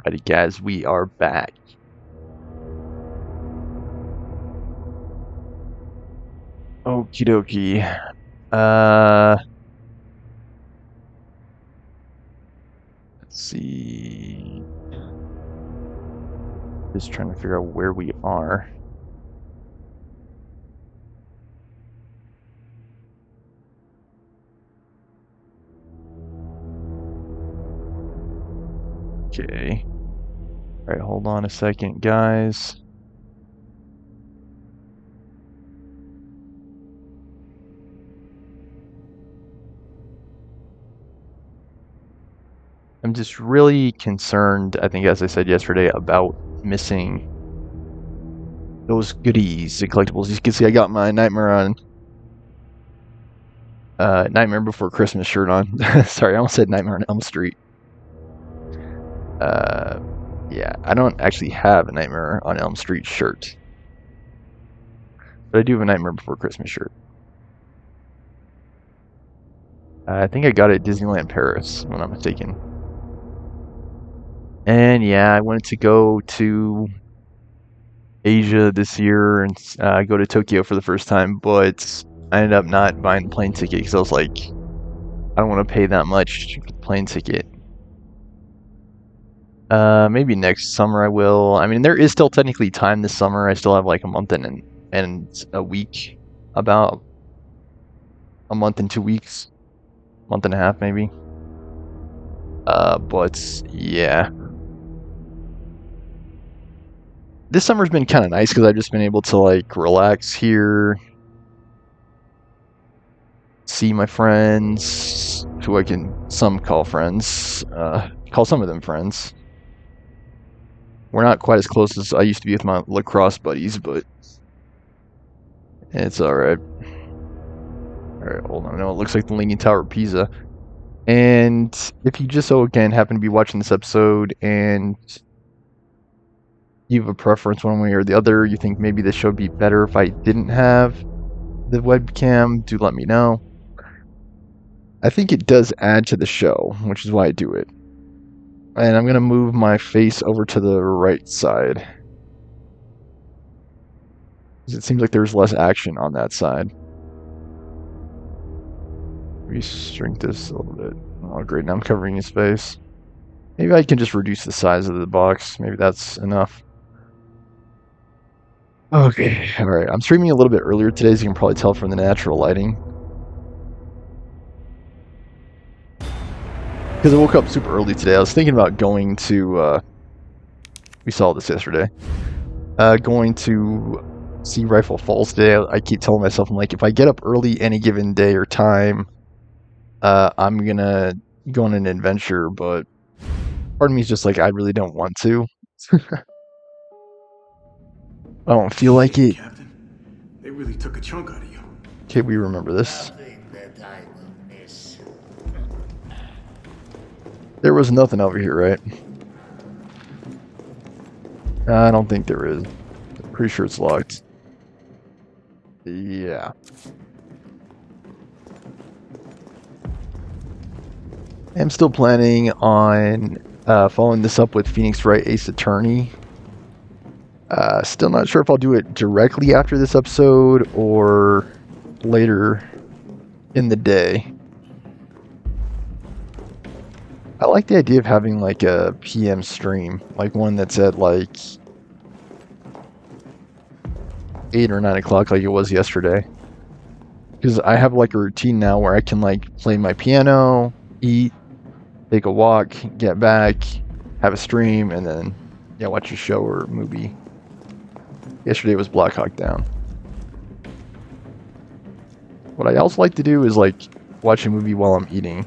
Alrighty, guys, we are back. Okie dokie. Let's see. Just trying to figure out where we are. Okay. Alright, hold on a second, guys. I'm just really concerned, I think as I said yesterday, about missing those goodies and collectibles. You can see I got my Nightmare Before Christmas shirt on. Sorry, I almost said Nightmare on Elm Street. Yeah, I don't actually have a Nightmare on Elm Street shirt. But I do have a Nightmare Before Christmas shirt. I think I got it at Disneyland Paris, if I'm not mistaken. And yeah, I wanted to go to Asia this year and go to Tokyo for the first time, but I ended up not buying the plane ticket because I was like, I don't want to pay that much for the plane ticket. Maybe next summer I will. I mean, there is still technically time this summer. I still have like a month and a week, about a month and 2 weeks, month and a half maybe. But yeah. This summer's been kind of nice because I've just been able to like relax here, see my friends, who I can some call friends, call some of them friends. We're not quite as close as I used to be with my lacrosse buddies, but it's alright. Alright, hold on. No, it looks like the Leaning Tower of Pisa. And if you just so again happen to be watching this episode and you have a preference one way or the other, you think maybe this show would be better if I didn't have the webcam, do let me know. I think it does add to the show, which is why I do it. And I'm going to move my face over to the right side. It seems like there's less action on that side. Maybe shrink this a little bit. Oh, great. Now I'm covering his face. Maybe I can just reduce the size of the box. Maybe that's enough. Okay, alright. I'm streaming a little bit earlier today, as you can probably tell from the natural lighting. Because I woke up super early today. I was thinking about going to, we saw this yesterday, going to see Rifle Falls today. I keep telling myself, I'm like, if I get up early any given day or time, I'm gonna go on an adventure, but part of me is just like, I really don't want to. I don't feel like it. Captain, they really took a chunk out of you. Okay, we remember this. Nothing that I will miss. There was nothing over here, right? I don't think there is. I'm pretty sure it's locked. Yeah. I'm still planning on following this up with Phoenix Wright Ace Attorney. Still not sure if I'll do it directly after this episode or later in the day. I like the idea of having like a PM stream, like one that's at like 8 or 9 o'clock like it was yesterday. Because I have like a routine now where I can like play my piano, eat, take a walk, get back, have a stream, and then yeah, watch a show or a movie. Yesterday was Black Hawk Down. What I also like to do is like watch a movie while I'm eating.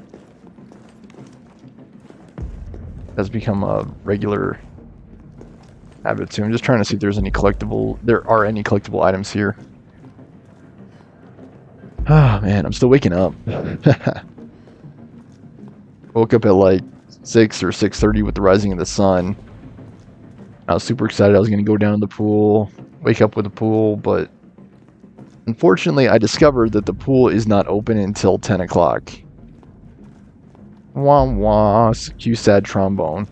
Has become a regular habit too. I'm just trying to see if there's any collectible. There are any collectible items here. Ah, man, I'm still waking up. Woke up at like 6 or 6:30 with the rising of the sun. I was super excited. I was going to go down to the pool, wake up with the pool, but unfortunately, I discovered that the pool is not open until 10 o'clock. Wah wah, cue sad trombone.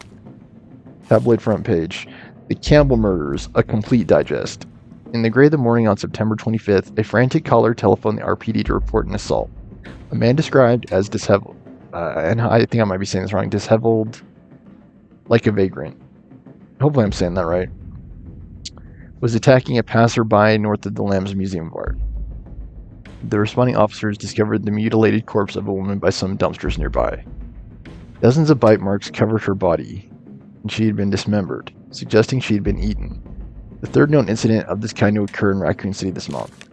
Tabloid front page. The Campbell murders, a complete digest. In the gray of the morning on September 25th, a frantic caller telephoned the RPD to report an assault. A man described as disheveled, and I think I might be saying this wrong, disheveled like a vagrant. Hopefully I'm saying that right. Was attacking a passerby north of the Lambs Museum of Art. The responding officers discovered the mutilated corpse of a woman by some dumpsters nearby. Dozens of bite marks covered her body, and she had been dismembered, suggesting she had been eaten. The third known incident of this kind to occur in Raccoon City this month.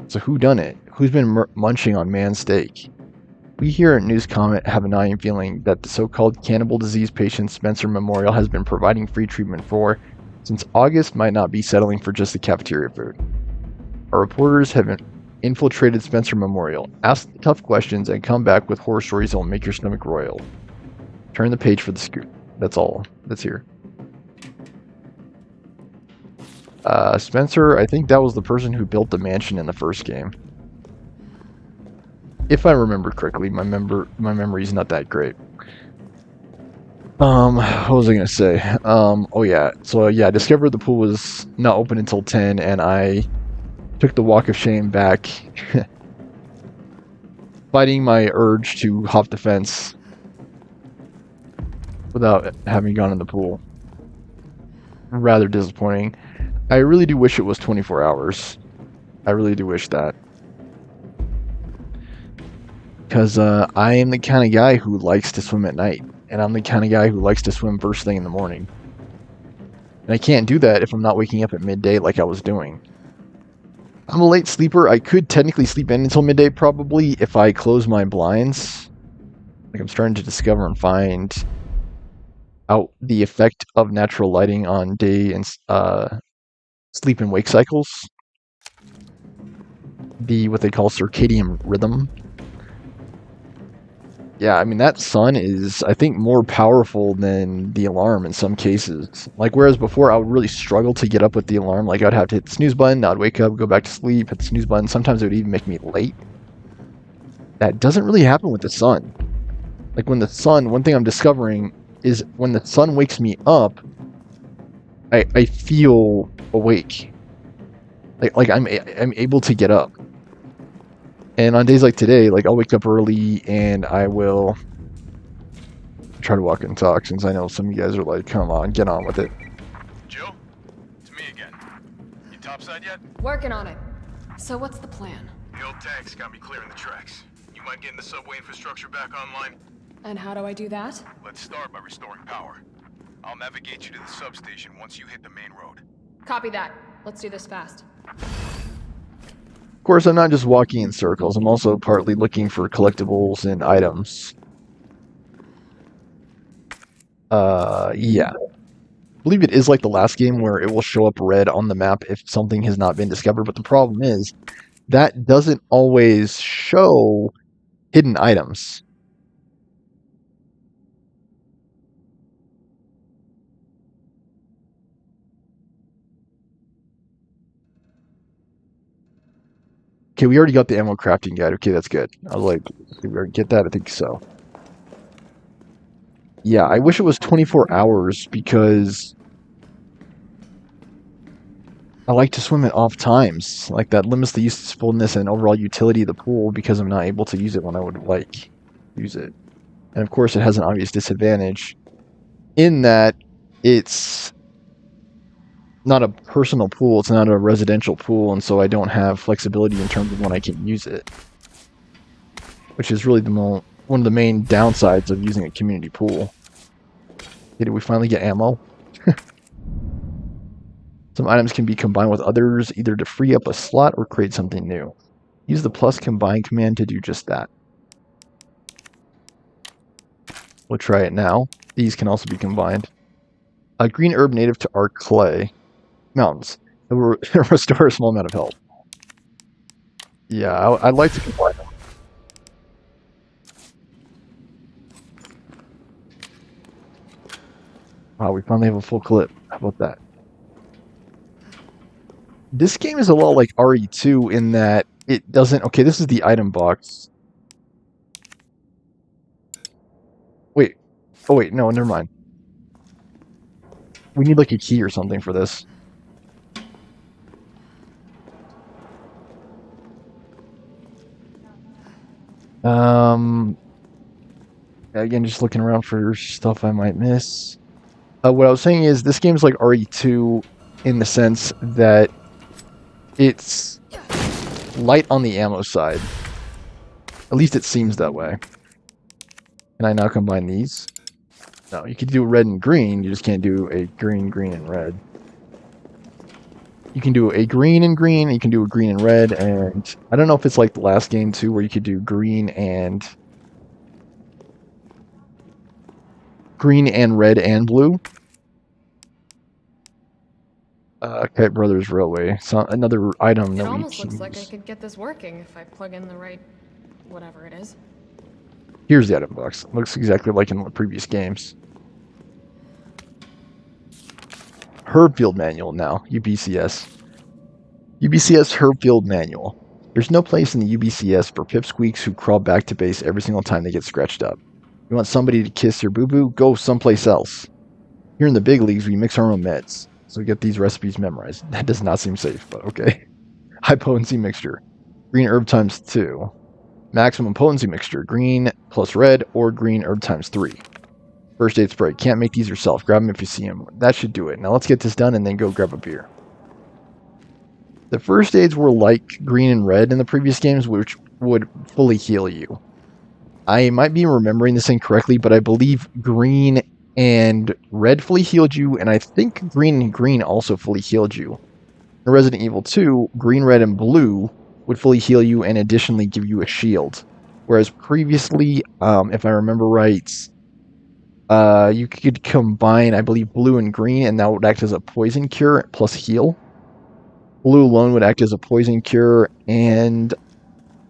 So who done it? Who's been munching on man's steak? We here at News Comment have a gnawing feeling that the so-called cannibal disease patient Spencer Memorial has been providing free treatment for since August might not be settling for just the cafeteria food. Our reporters have infiltrated Spencer Memorial, asked tough questions, and come back with horror stories that will make your stomach roil. Turn the page for the scoop. That's all that's here. Spencer, I think that was the person who built the mansion in the first game. If I remember correctly, my memory is not that great. What was I gonna say? Oh yeah. So yeah, I discovered the pool was not open until 10, and I took the walk of shame back, fighting my urge to hop the fence without having gone in the pool. Rather disappointing. I really do wish it was 24 hours. I really do wish that. Because I am the kind of guy who likes to swim at night. And I'm the kind of guy who likes to swim first thing in the morning. And I can't do that if I'm not waking up at midday like I was doing. I'm a late sleeper. I could technically sleep in until midday probably if I close my blinds. Like I'm starting to discover and find out the effect of natural lighting on day and sleep and wake cycles. What they call circadian rhythm. Yeah, I mean, that sun is, I think, more powerful than the alarm in some cases. Like, whereas before I would really struggle to get up with the alarm. Like, I'd have to hit the snooze button, I'd wake up, go back to sleep, hit the snooze button. Sometimes it would even make me late. That doesn't really happen with the sun. Like, when the sun, one thing I'm discovering is when the sun wakes me up, I feel awake. Like I'm able to get up. And on days like today, like I'll wake up early and I will try to walk and talk, since I know some of you guys are like, come on, get on with it. Jill? It's me again. You topside yet? Working on it. So what's the plan? The old tanks got me clearing the tracks. You mind getting the subway infrastructure back online? And how do I do that? Let's start by restoring power. I'll navigate you to the substation once you hit the main road. Copy that. Let's do this fast. Of course, I'm not just walking in circles. I'm also partly looking for collectibles and items. Yeah. I believe it is like the last game where it will show up red on the map if something has not been discovered, but the problem is that doesn't always show hidden items. Okay, we already got the ammo crafting guide. Okay, that's good. I was like, did we already get that? I think so. Yeah, I wish it was 24 hours because I like to swim at off times. Like, that limits the usefulness and overall utility of the pool because I'm not able to use it when I would like use it. And of course, it has an obvious disadvantage in that it's not a personal pool, it's not a residential pool, and so I don't have flexibility in terms of when I can use it. Which is really one of the main downsides of using a community pool. Okay, did we finally get ammo? Some items can be combined with others, either to free up a slot or create something new. Use the plus combine command to do just that. We'll try it now. These can also be combined. A green herb native to our clay. Mountains. It will restore a small amount of health. Yeah, I'd like to combine them. Wow, we finally have a full clip. How about that? This game is a lot like RE2 in that it doesn't... Okay, this is the item box. Wait. Oh wait, no, never mind. We need like a key or something for this. Again, just looking around for stuff I might miss. What I was saying is this game's like RE2 in the sense that it's light on the ammo side. At least it seems that way. Can I now combine these? No, you could do red and green, you just can't do a green, green, and red. You can do a green and green, you can do a green and red, and I don't know if it's like the last game too, where you could do green and red and blue. Kite Brothers Railway. So another item It that we almost can looks like I use. could get this working if I plug in the right whatever it is. Here's the item box. Looks exactly like in the previous games. Herbfield Manual now, UBCS. UBCS Herbfield Manual. There's no place in the UBCS for pipsqueaks who crawl back to base every single time they get scratched up. You want somebody to kiss your boo-boo? Go someplace else. Here in the big leagues, we mix our own meds. So get these recipes memorized. That does not seem safe, but okay. High potency mixture. Green herb times 2. Maximum potency mixture. Green plus red or green herb times 3. First aid spray. Can't make these yourself. Grab them if you see them. That should do it. Now let's get this done and then go grab a beer. The first aids were like green and red in the previous games, which would fully heal you. I might be remembering this incorrectly, but I believe green and red fully healed you, and I think green and green also fully healed you. In Resident Evil 2, green, red, and blue would fully heal you and additionally give you a shield. Whereas previously, if I remember right, you could combine, I believe, blue and green, and that would act as a poison cure plus heal. Blue alone would act as a poison cure, and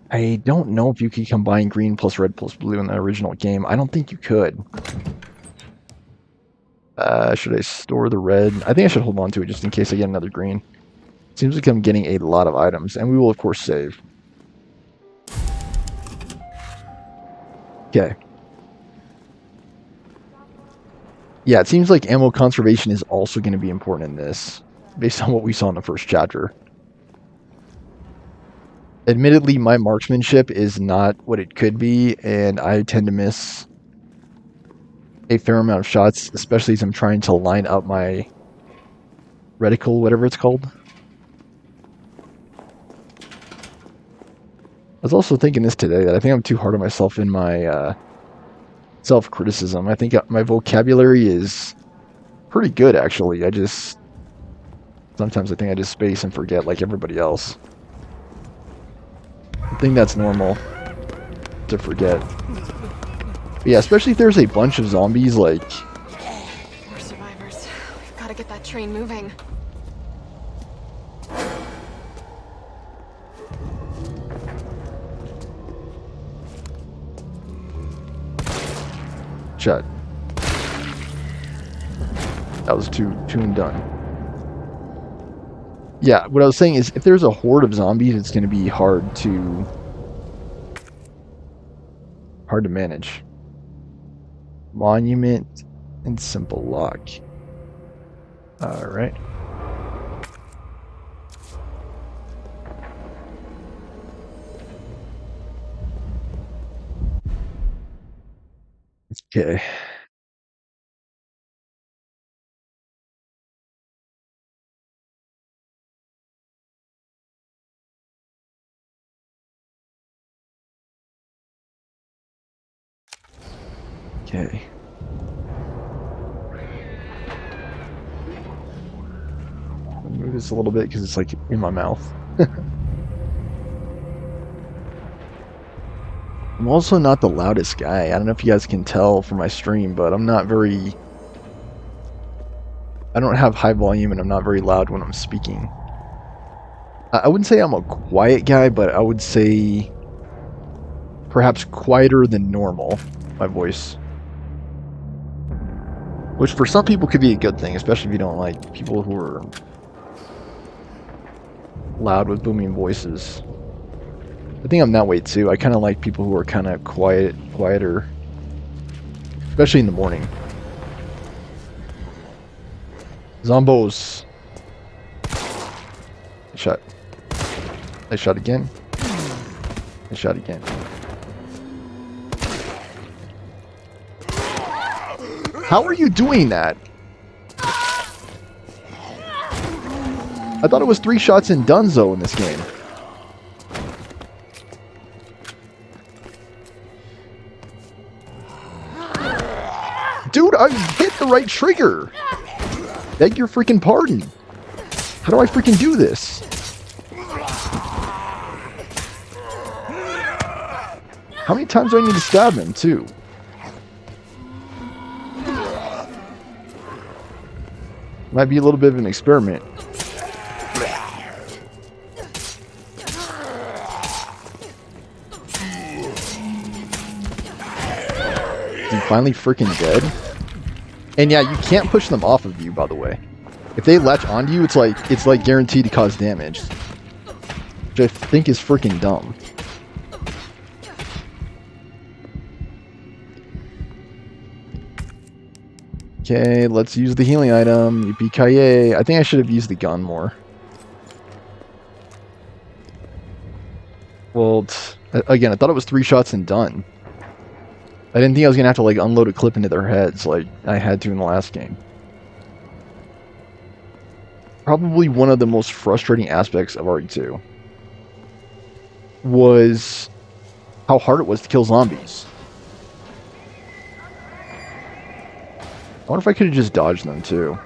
I don't know if you could combine green plus red plus blue in the original game. I don't think you could. Should I store the red? I think I should hold on to it just in case I get another green. Seems like I'm getting a lot of items, and we will of course save. Okay. Yeah, it seems like ammo conservation is also going to be important in this, based on what we saw in the first chapter. Admittedly, my marksmanship is not what it could be, and I tend to miss a fair amount of shots, especially as I'm trying to line up my reticle, whatever it's called. I was also thinking this today, that I think I'm too hard on myself in my self-criticism. I think my vocabulary is pretty good, actually. Sometimes I think I just space and forget like everybody else. I think that's normal to forget. But yeah, especially if there's a bunch of zombies, like... More survivors. We've got to get that train moving. Shut. That was two and done. Yeah, what I was saying is, if there's a horde of zombies, it's going to be hard to manage. Monument and simple lock. Alright. Okay. Okay. I'll move this a little bit because it's like in my mouth. I'm also not the loudest guy. I don't know if you guys can tell from my stream, but I'm not very... I don't have high volume and I'm not very loud when I'm speaking. I wouldn't say I'm a quiet guy, but I would say perhaps quieter than normal, my voice. Which for some people could be a good thing, especially if you don't like people who are loud with booming voices. I think I'm that way too. I kind of like people who are kind of quieter, especially in the morning. Zombos. Nice shot. Nice shot again. Nice shot again. How are you doing that? I thought it was 3 shots and donezo in this game. Dude, I hit the right trigger. Beg your freaking pardon. How do I freaking do this? How many times do I need to stab him, too? Might be a little bit of an experiment. Is he finally freaking dead? And yeah, you can't push them off of you, by the way. If they latch onto you, it's like guaranteed to cause damage. Which I think is freaking dumb. Okay, let's use the healing item. Yippee-ki-yay. I think I should have used the gun more. Well, again, I thought it was 3 shots and done. I didn't think I was going to have to, like, unload a clip into their heads like I had to in the last game. Probably one of the most frustrating aspects of RE2 was how hard it was to kill zombies. I wonder if I could have just dodged them, too.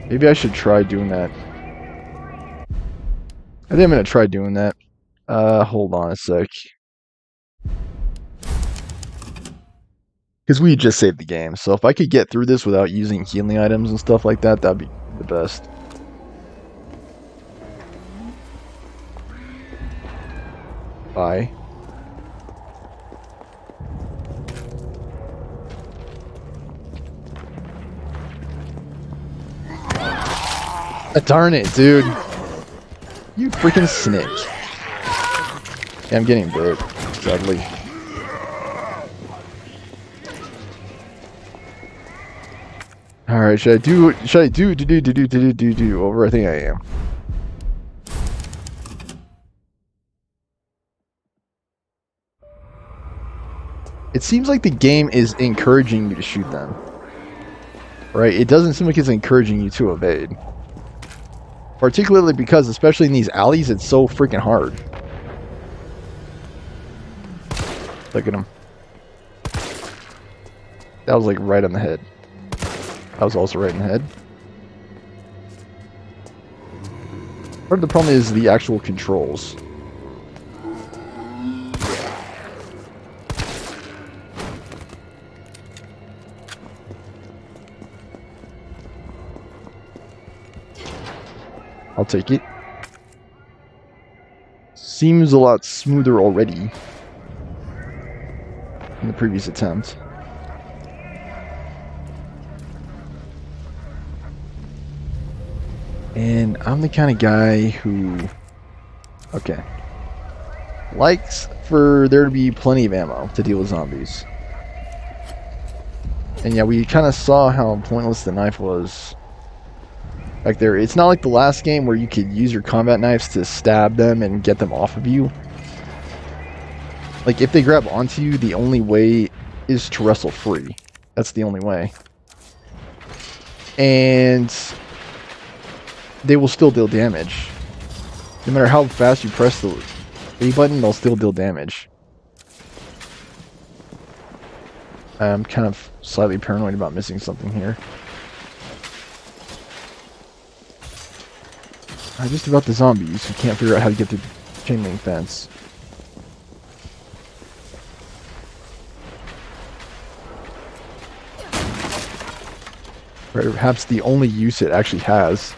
Maybe I should try doing that. I think I'm going to try doing that. Hold on a sec. Because we just saved the game, so if I could get through this without using healing items and stuff like that, that'd be the best. Bye. Darn it, dude. You freaking snake. Yeah, I'm getting bit, sadly. Alright, should I do over? I think I am. It seems like the game is encouraging you to shoot them. Right? It doesn't seem like it's encouraging you to evade. Particularly because, especially in these alleys, it's so freaking hard. Look at him. That was like right on the head. That was also right in the head. Part of the problem is the actual controls. I'll take it. Seems a lot smoother already than the previous attempt. And I'm the kind of guy who, okay, likes for there to be plenty of ammo to deal with zombies. And yeah, we kind of saw how pointless the knife was back there. It's not like the last game where you could use your combat knives to stab them and get them off of you. Like, if they grab onto you, the only way is to wrestle free. That's the only way. And they will still deal damage. No matter how fast you press the A button, they'll still deal damage. I'm kind of slightly paranoid about missing something here. Just about the zombies who can't figure out how to get through the chain link fence. Perhaps the only use it actually has.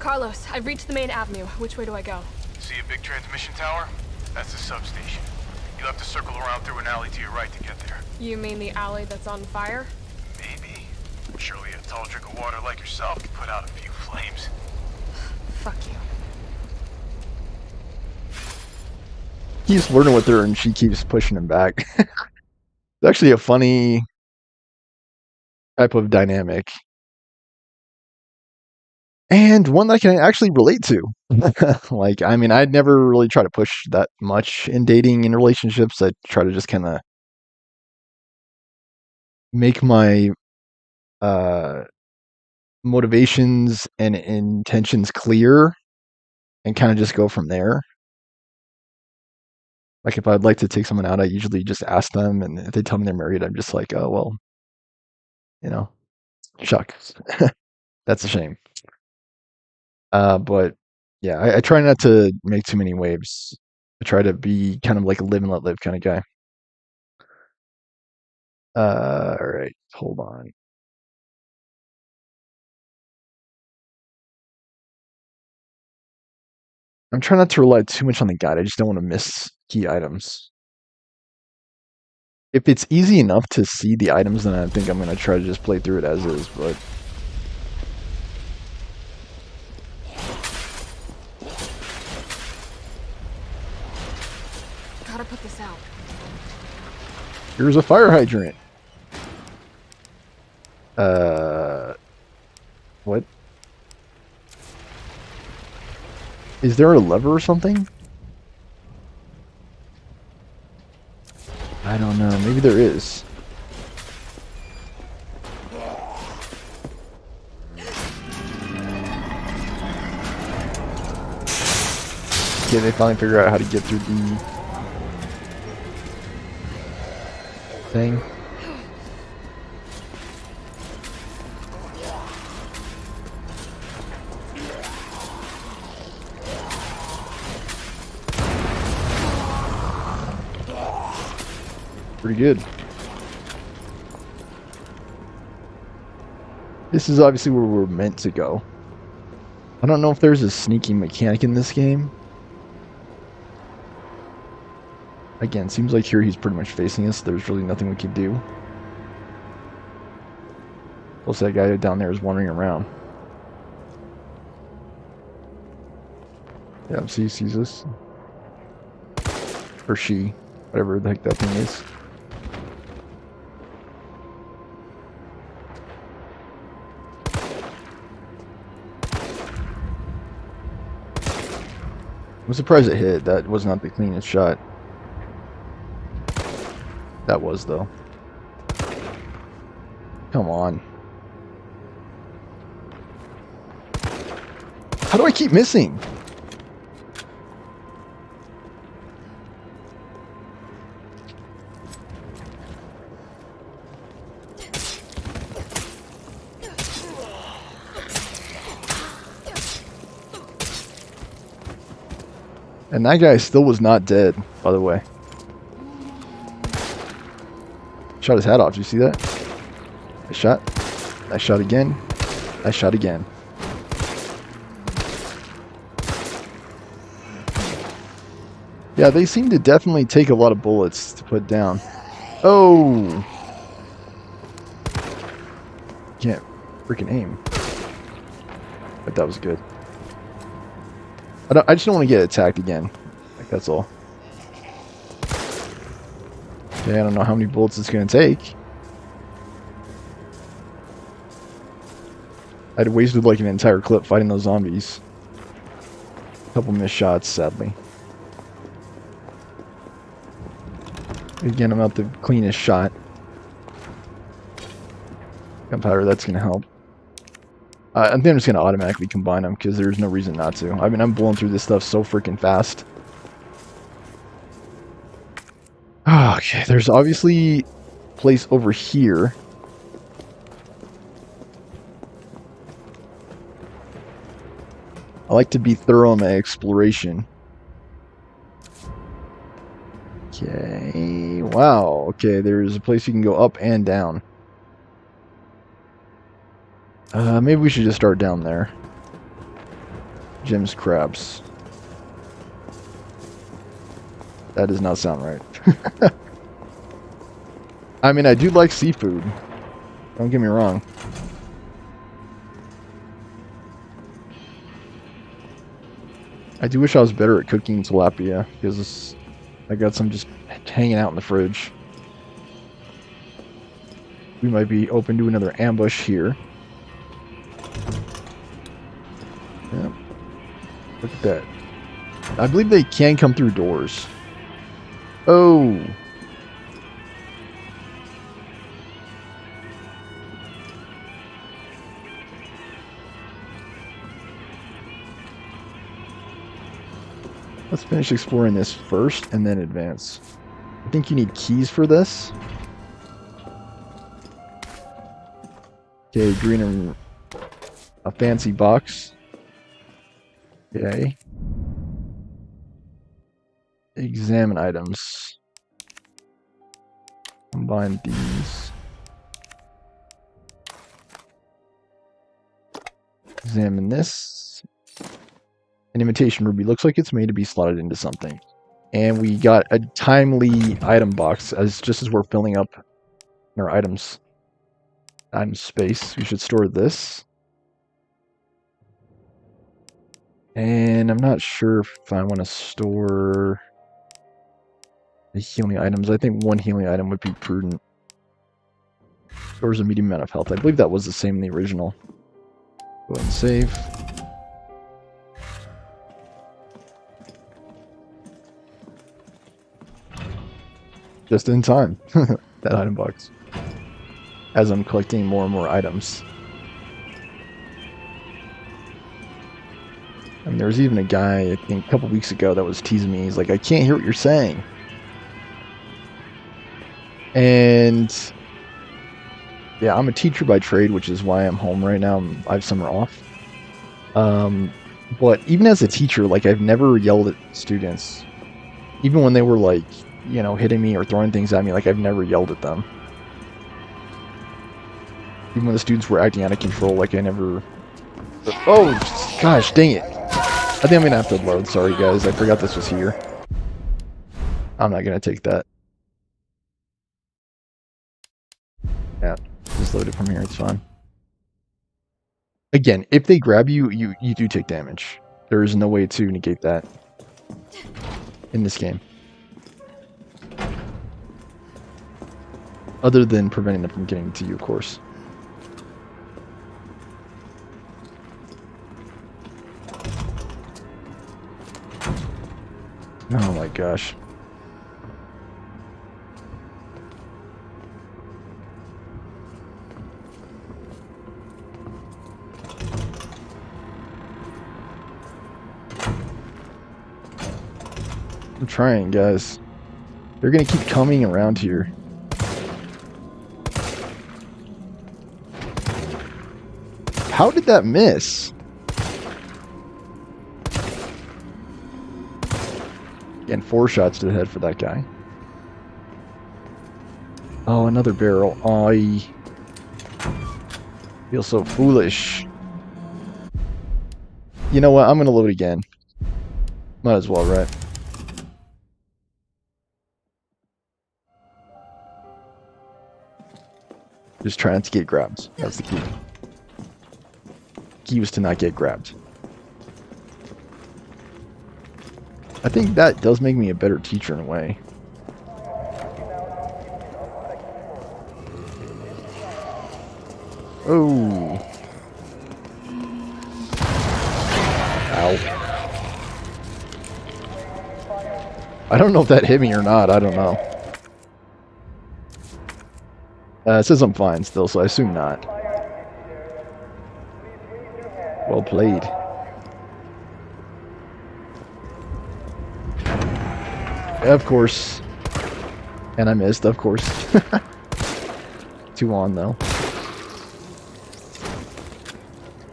Carlos, I've reached the main avenue. Which way do I go? See a big transmission tower? That's the substation. You'll have to circle around through an alley to your right to get there. You mean the alley that's on fire? Maybe. Surely a tall drink of water like yourself can put out a few flames. Fuck you. keeps flirting with her and she keeps pushing him back. It's actually a funny type of dynamic. And one that I can actually relate to. Like, I mean, I'd never really try to push that much in dating and relationships. I try to just kind of make my motivations and intentions clear and kind of just go from there. Like, if I'd like to take someone out, I usually just ask them, and if they tell me they're married, I'm just like, oh, well, you know, shucks. That's a shame. But yeah, I try not to make too many waves. I try to be kind of like a live and let live kind of guy. All right, hold on. I'm trying not to rely too much on the guide. I just don't want to miss key items. If it's easy enough to see the items, then I think I'm gonna try to just play through it as is. But Gotta put this out. here's a fire hydrant. What? Is there a lever or something? I don't know. Maybe there is. Okay, they finally figure out how to get through the thing. Pretty good. This is obviously where we're meant to go. I don't know if there's a sneaking mechanic in this game. Again, seems like here he's pretty much facing us. There's really nothing we can do. Plus that guy down there is wandering around. Yeah, see, he sees us. Or she. Whatever the heck that thing is. I'm surprised it hit. That was not the cleanest shot. That was, though. Come on. How do I keep missing? And that guy still was not dead, by the way. Shot his hat off. Did you see that? I shot. I shot again. I shot again. Yeah, they seem to definitely take a lot of bullets to put down. Oh! Can't freaking aim. But that was good. I just don't want to get attacked again. Like, that's all. Okay, I don't know how many bullets it's going to take. I'd wasted like an entire clip fighting those zombies. A couple missed shots, sadly. Again, I'm not the cleanest shot. Gunpowder, that's going to help. I think I'm just going to automatically combine them because there's no reason not to. I mean, I'm blowing through this stuff so freaking fast. Okay, there's obviously a place over here. I like to be thorough in my exploration. Okay, wow. Okay, there's a place you can go up and down. Maybe we should just start down there. Jim's Crabs. That does not sound right. I mean, I do like seafood. Don't get me wrong. I do wish I was better at cooking tilapia, because I got some just hanging out in the fridge. We might be open to another ambush here. Yeah. Look at that. I believe they can come through doors. Oh. Let's finish exploring this first and then advance. I think you need keys for this. Okay, green and a fancy box. Okay. Examine items. Combine these. Examine this. An imitation ruby. Looks like it's made to be slotted into something. And we got a timely item box just as we're filling up our items. Item space. We should store this. And I'm not sure if I want to store the healing items. I think one healing item would be prudent. Stores a medium amount of health. I believe that was the same in the original. Go ahead and save. Just in time. That item box. As I'm collecting more and more items. I mean, there was even a guy, I think, a couple weeks ago that was teasing me. He's like, I can't hear what you're saying. And yeah, I'm a teacher by trade, which is why I'm home right now. I have summer off. But even as a teacher, like, I've never yelled at students. Even when they were, like, you know, hitting me or throwing things at me, like, I've never yelled at them. Even when the students were acting out of control, like, I never... Oh, gosh, dang it. I think I'm gonna have to load. Sorry, guys. I forgot this was here. I'm not gonna take that. Yeah, just load it from here. It's fine. Again, if they grab you, you do take damage. There is no way to negate that in this game. Other than preventing them from getting to you, of course. Oh my gosh. I'm trying, guys. They're gonna keep coming around here. How did that miss? Again, 4 shots to the head for that guy. Oh, another barrel. Oh, I feel so foolish. You know what? I'm gonna load again. Might as well, right? Just trying not to get grabbed. That's the key. Key was to not get grabbed. I think that does make me a better teacher in a way. Oh. Ow. I don't know if that hit me or not. I don't know. It says I'm fine still, so I assume not. Well played. Of course. And I missed, of course. 2 on, though.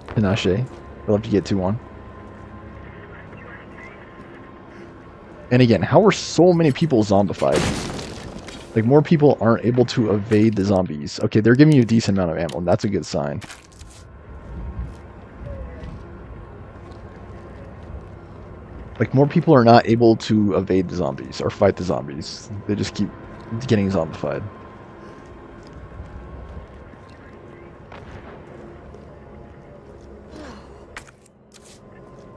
Panache. I'd love to get 2 on. And again, how are so many people zombified? Like, more people aren't able to evade the zombies. Okay, they're giving you a decent amount of ammo, and that's a good sign. Like, more people are not able to evade the zombies or fight the zombies. They just keep getting zombified.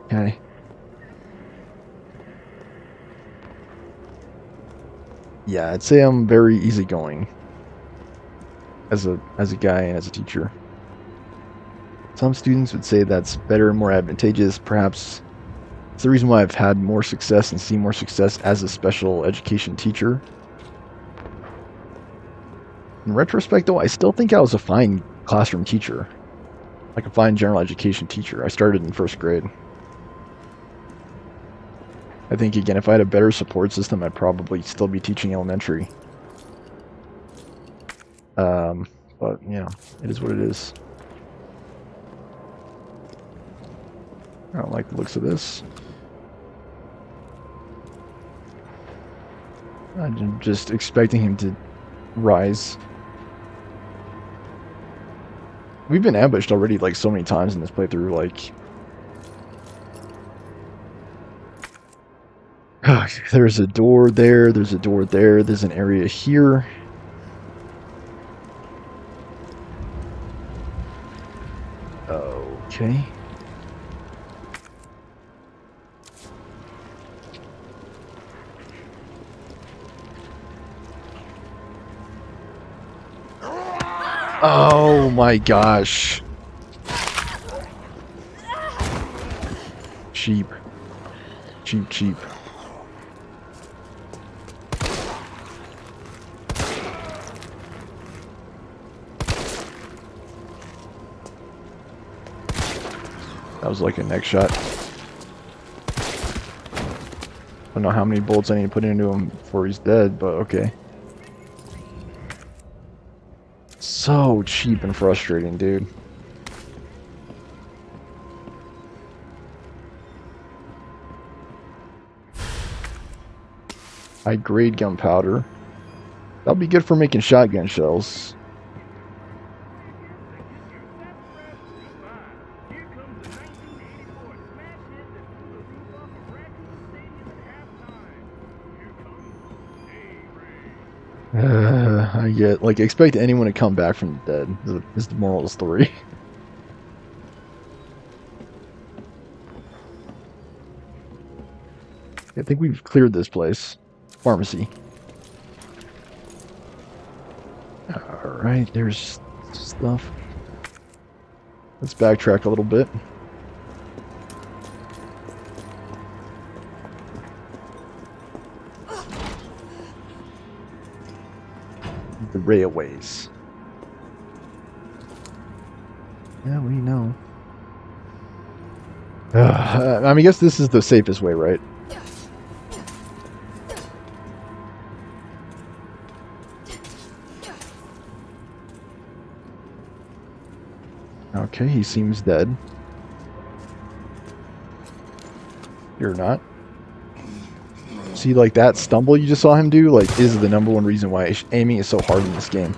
Okay. Yeah, I'd say I'm very easygoing as a guy and as a teacher. Some students would say that's better and more advantageous. Perhaps it's the reason why I've had more success and seen more success as a special education teacher. In retrospect, though, I still think I was a fine classroom teacher. Like a fine general education teacher. I started in first grade. I think, again, if I had a better support system, I'd probably still be teaching elementary. But, you know, it is what it is. I don't like the looks of this. I'm just expecting him to rise. We've been ambushed already, like, so many times in this playthrough, like... There's a door there, there's a door there, there's an area here. Okay. Oh my gosh. Cheap. Cheap, cheap. That was like a neck shot. I don't know how many bullets I need to put into him before he's dead, but okay. So cheap and frustrating, dude. High grade gunpowder. That'll be good for making shotgun shells. I get, like, expect anyone to come back from the dead, is the moral of the story. I think we've cleared this place. Pharmacy. Alright, there's stuff. Let's backtrack a little bit. The railways. Yeah, we know. I mean, I guess this is the safest way, right? Okay, he seems dead. You're not. See, like, that stumble you just saw him do, like, is the #1 reason why aiming is so hard in this game.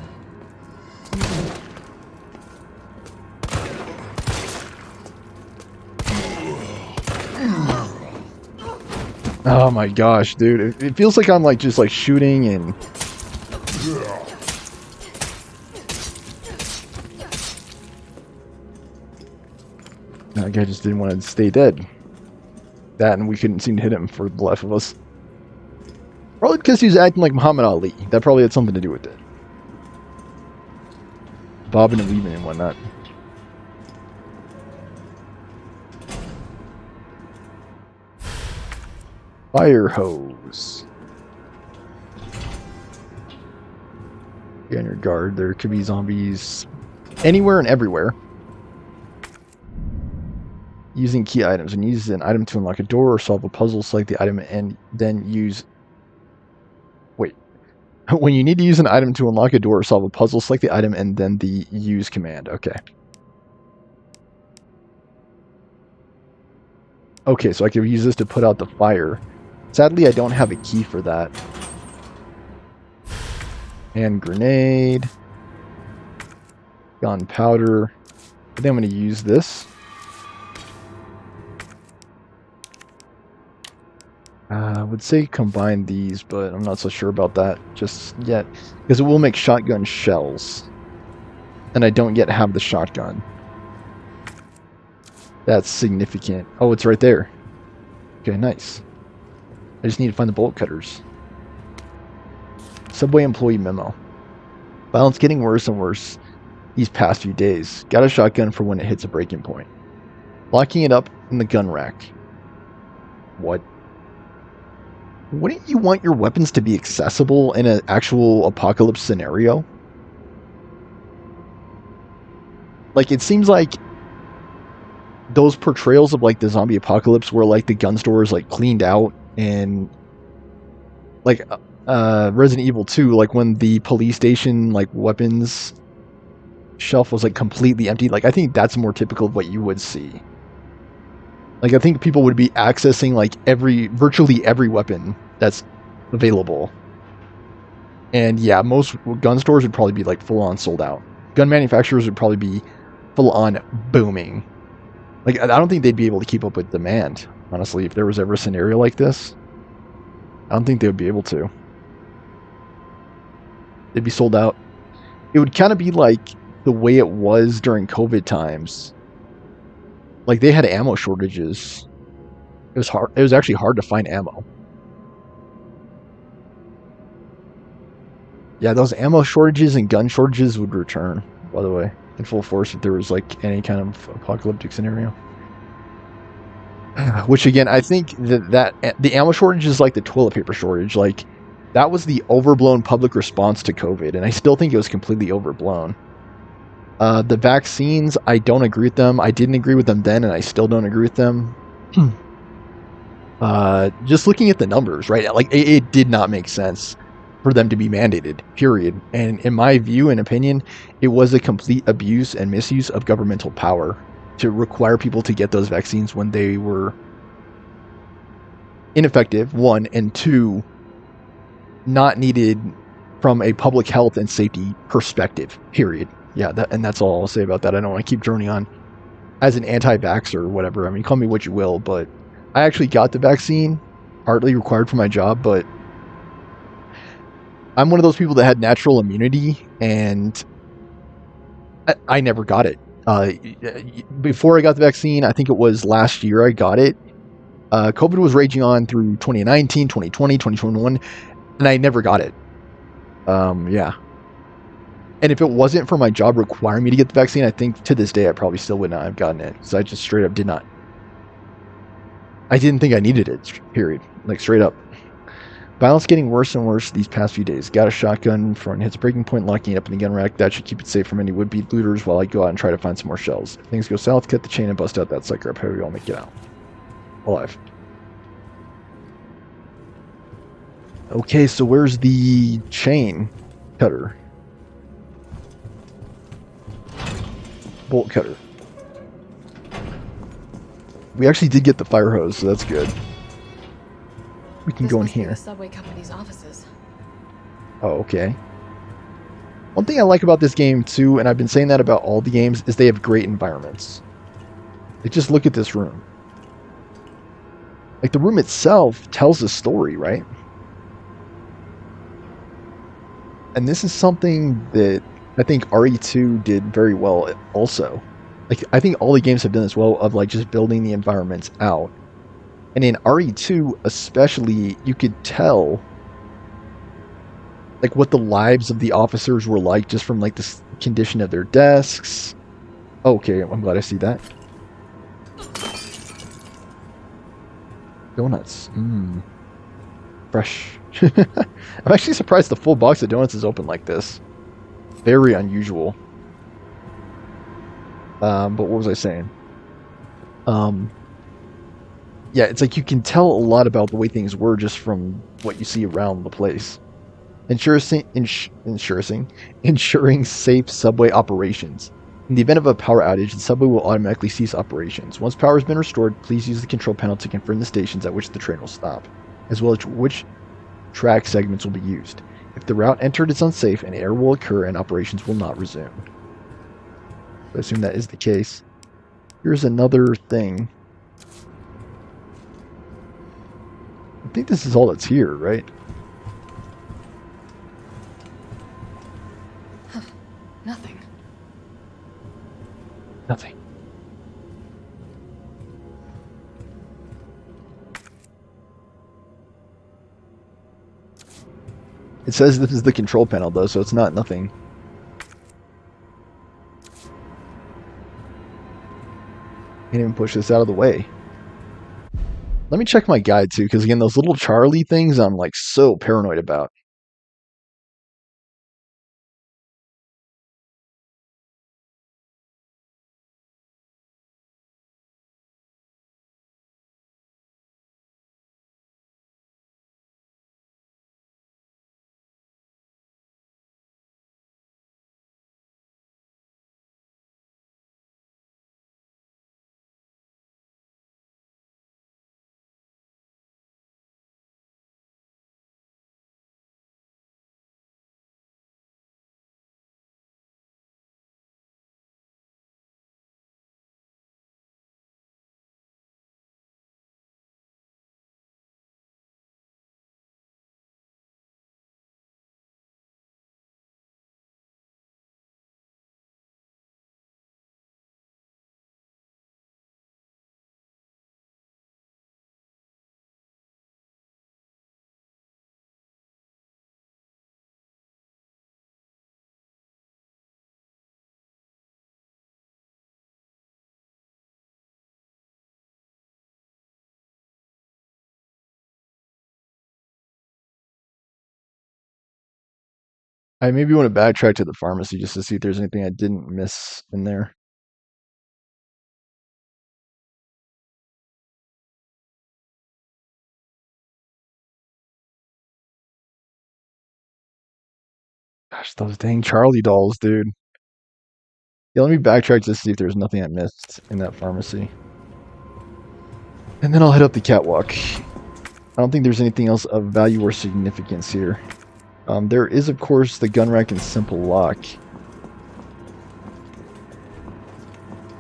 Oh my gosh, dude. It feels like I'm, like, just, like, shooting and... That guy just didn't want to stay dead. That, and we couldn't seem to hit him for the life of us. Probably because he was acting like Muhammad Ali. That probably had something to do with it. Bobbing and weaving and whatnot. Fire hose. Be on your guard. There could be zombies anywhere and everywhere. Using key items. When you use an item to unlock a door or solve a puzzle, select the item and then use... Wait. When you need to use an item to unlock a door or solve a puzzle, select the item and then the use command. Okay. Okay, so I can use this to put out the fire. Sadly, I don't have a key for that. And grenade. Gunpowder. I think I'm going to use this. I would say combine these, but I'm not so sure about that just yet. Because it will make shotgun shells. And I don't yet have the shotgun. That's significant. Oh, it's right there. Okay, nice. I just need to find the bolt cutters. Subway employee memo. Violence getting worse and worse these past few days. Got a shotgun for when it hits a breaking point. Locking it up in the gun rack. What? Wouldn't you want your weapons to be accessible in an actual apocalypse scenario? Like, it seems like those portrayals of like the zombie apocalypse where like the gun store is like cleaned out, and like Resident Evil 2, like when the police station like weapons shelf was like completely empty. Like, I think that's more typical of what you would see. Like, I think people would be accessing like virtually every weapon that's available. And yeah, most gun stores would probably be like full on sold out. Gun manufacturers would probably be full on booming. Like, I don't think they'd be able to keep up with demand, honestly, if there was ever a scenario like this. I don't think they would be able to. They'd be sold out. It would kind of be like the way it was during COVID times. Like, they had ammo shortages. It was hard. It was actually hard to find ammo. Yeah, those ammo shortages and gun shortages would return, by the way, in full force if there was like any kind of apocalyptic scenario. Which again, I think that the ammo shortage is like the toilet paper shortage. Like, that was the overblown public response to COVID, and I still think it was completely overblown. The vaccines, I don't agree with them. I didn't agree with them then, and I still don't agree with them. Just looking at the numbers, right? Like, it did not make sense for them to be mandated, period. And in my view and opinion, it was a complete abuse and misuse of governmental power to require people to get those vaccines when they were ineffective, one, and two, not needed from a public health and safety perspective, period. Yeah, that's all I'll say about that. I don't want to keep droning on as an anti-vaxxer or whatever. I mean, call me what you will, but I actually got the vaccine, partly required for my job, but I'm one of those people that had natural immunity, and I never got it. Before I got the vaccine, I think it was last year I got it. COVID was raging on through 2019, 2020, 2021, and I never got it. Yeah. And if it wasn't for my job requiring me to get the vaccine, I think to this day I probably still would not have gotten it. Because I just straight up did not. I didn't think I needed it, period. Like, straight up. Violence getting worse and worse these past few days. Got a shotgun for when it hits breaking point, locking it up in the gun rack. That should keep it safe from any would-be looters while I go out and try to find some more shells. If things go south, cut the chain and bust out that sucker up. How we all make it out alive. Okay, so where's the chain cutter? Bolt cutter. We actually did get the fire hose, so that's good. We can go in here. The subway company's offices. Oh, okay. One thing I like about this game too, and I've been saying that about all the games, is they have great environments. Like, just look at this room. Like, the room itself tells a story, right? And this is something that I think RE2 did very well also. Like, I think all the games have done this well, of like just building the environments out. And in RE2 especially, you could tell like what the lives of the officers were like just from like the condition of their desks. Okay, I'm glad I see that. Donuts. Fresh. I'm actually surprised the full box of donuts is open like this. Very unusual. But what was I saying? Yeah, it's like you can tell a lot about the way things were just from what you see around the place. Ensuring safe subway operations. In the event of a power outage, the subway will automatically cease operations. Once power has been restored, please use the control panel to confirm the stations at which the train will stop, as well as which track segments will be used. If the route entered is unsafe, an error will occur and operations will not resume. I assume that is the case. Here's another thing. I think this is all that's here, right? Nothing. Nothing. It says this is the control panel though, so it's not nothing. Can't even push this out of the way. Let me check my guide too, because again, those little Charlie things I'm like so paranoid about. I maybe want to backtrack to the pharmacy just to see if there's anything I didn't miss in there. Gosh, those dang Charlie dolls, dude. Yeah, let me backtrack to see if there's nothing I missed in that pharmacy. And then I'll head up the catwalk. I don't think there's anything else of value or significance here. There is, of course, the gun rack and simple lock.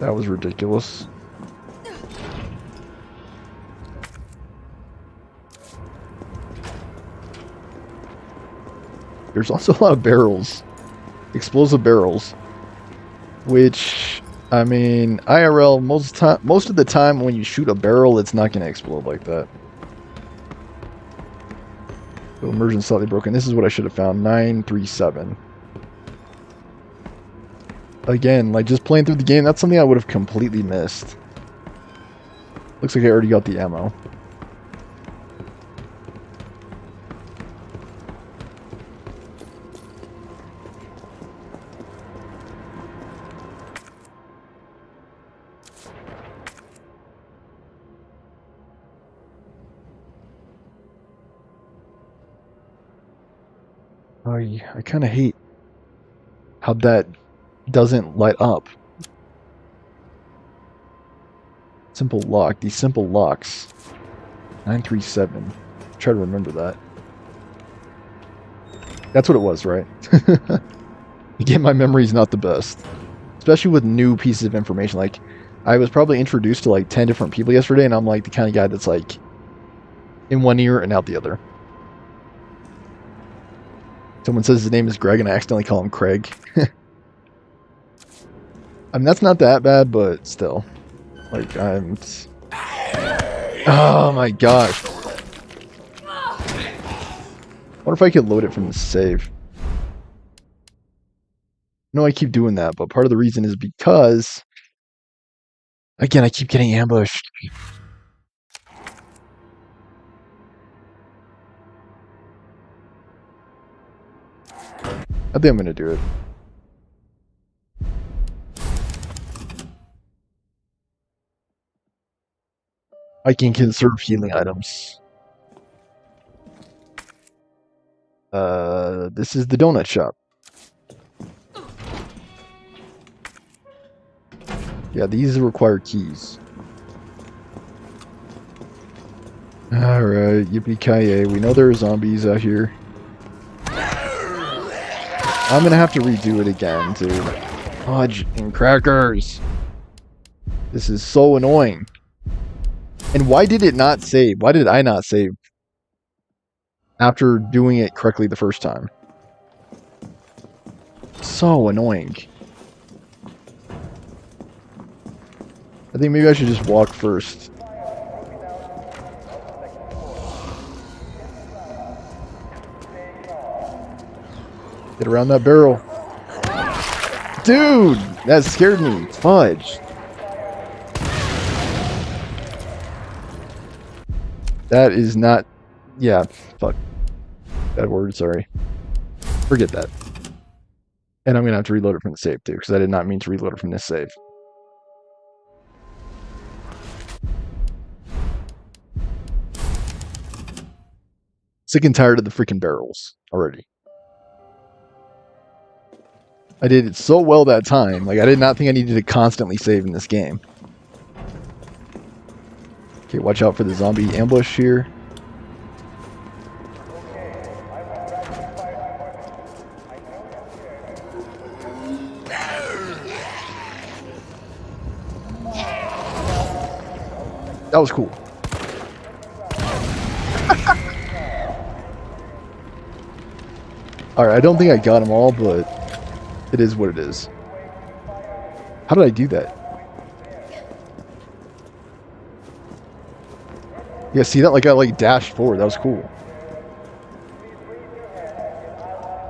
That was ridiculous. There's also a lot of barrels. Explosive barrels. Which, I mean, IRL, most of the time when you shoot a barrel, it's not going to explode like that. So immersion slightly broken. This is what I should have found. 937. Again, like just playing through the game, that's something I would have completely missed. Looks like I already got the ammo. I kind of hate how that doesn't light up. Simple lock. These simple locks. 937. Try to remember that. That's what it was, right? Again, my memory's not the best. Especially with new pieces of information. Like, I was probably introduced to like 10 different people yesterday, and I'm like the kind of guy that's like in one ear and out the other. Someone says his name is Greg, and I accidentally call him Craig. I mean, that's not that bad, but still. Like, I'm... Oh my gosh. I wonder if I could load it from the save. No, I keep doing that, but part of the reason is because... Again, I keep getting ambushed. I think I'm gonna do it. I can conserve healing items. This is the donut shop. Yeah, these require keys. Alright, yippee-ki-yay. We know there are zombies out here. I'm gonna have to redo it again, dude. Fudge and crackers. This is so annoying. And why did it not save? Why did I not save after doing it correctly the first time? So annoying. I think maybe I should just walk first. Get around that barrel. Dude, that scared me. Fudge. That is not... Yeah, fuck. Bad word, sorry. Forget that. And I'm going to have to reload it from the save, too, because I did not mean to reload it from this save. Sick and tired of the freaking barrels already. I did it so well that time. Like, I did not think I needed to constantly save in this game. Okay, watch out for the zombie ambush here. That was cool. Alright, I don't think I got them all, but it is what it is. How did I do that? Yeah, see that? Like I like dashed forward. That was cool.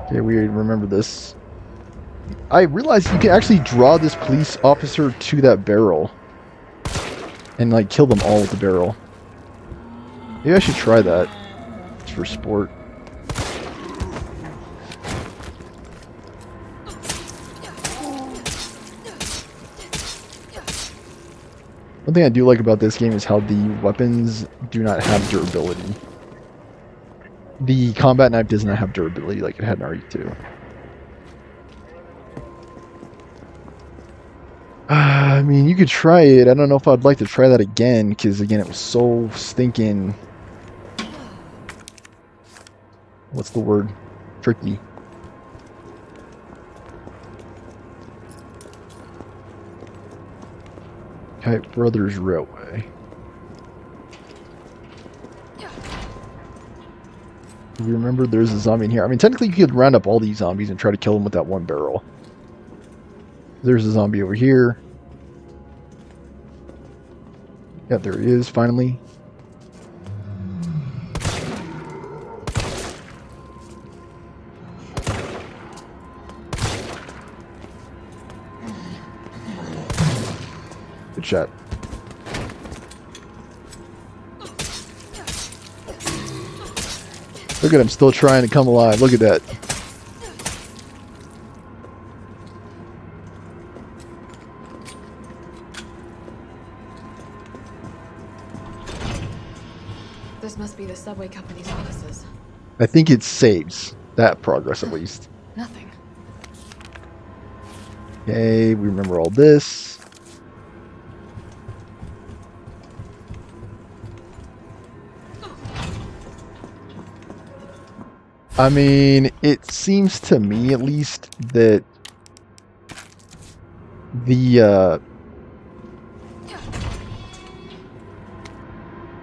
Okay, we remember this. I realized you can actually draw this police officer to that barrel. And like kill them all with the barrel. Maybe I should try that. Just for sport. One thing I do like about this game is how the weapons do not have durability. The combat knife does not have durability like it had in RE2. I mean, you could try it. I don't know if I'd like to try that again, because again, it was so stinking... What's the word? Tricky. Kite Brothers Railway. You remember there's a zombie in here. I mean, technically you could round up all these zombies and try to kill them with that one barrel. There's a zombie over here. Yeah, there he is, finally. Good shot. Look at him still trying to come alive. Look at that. This must be the subway company's offices. I think it saves that progress at least. Nothing. Okay, we remember all this. I mean, it seems to me at least that the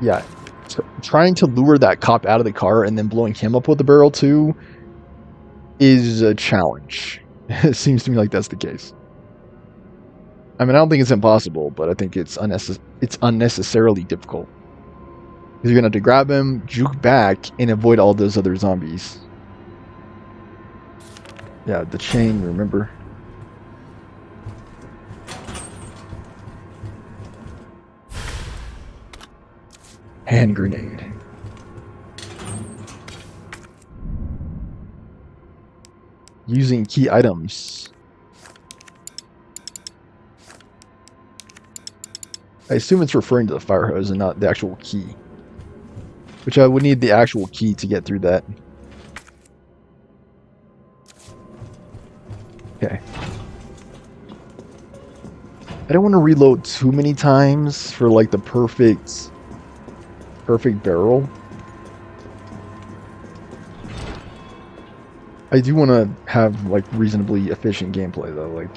yeah, trying to lure that cop out of the car and then blowing him up with the barrel too is a challenge. It seems to me like that's the case. I mean, I don't think it's impossible, but I think it's unnecessarily difficult. Because you're going to have to grab him, juke back, and avoid all those other zombies. Yeah, the chain, remember? Hand grenade. Using key items. I assume it's referring to the fire hose and not the actual key. Which I would need the actual key to get through that. Okay. I don't want to reload too many times for like the perfect barrel. I do want to have like reasonably efficient gameplay though. Like,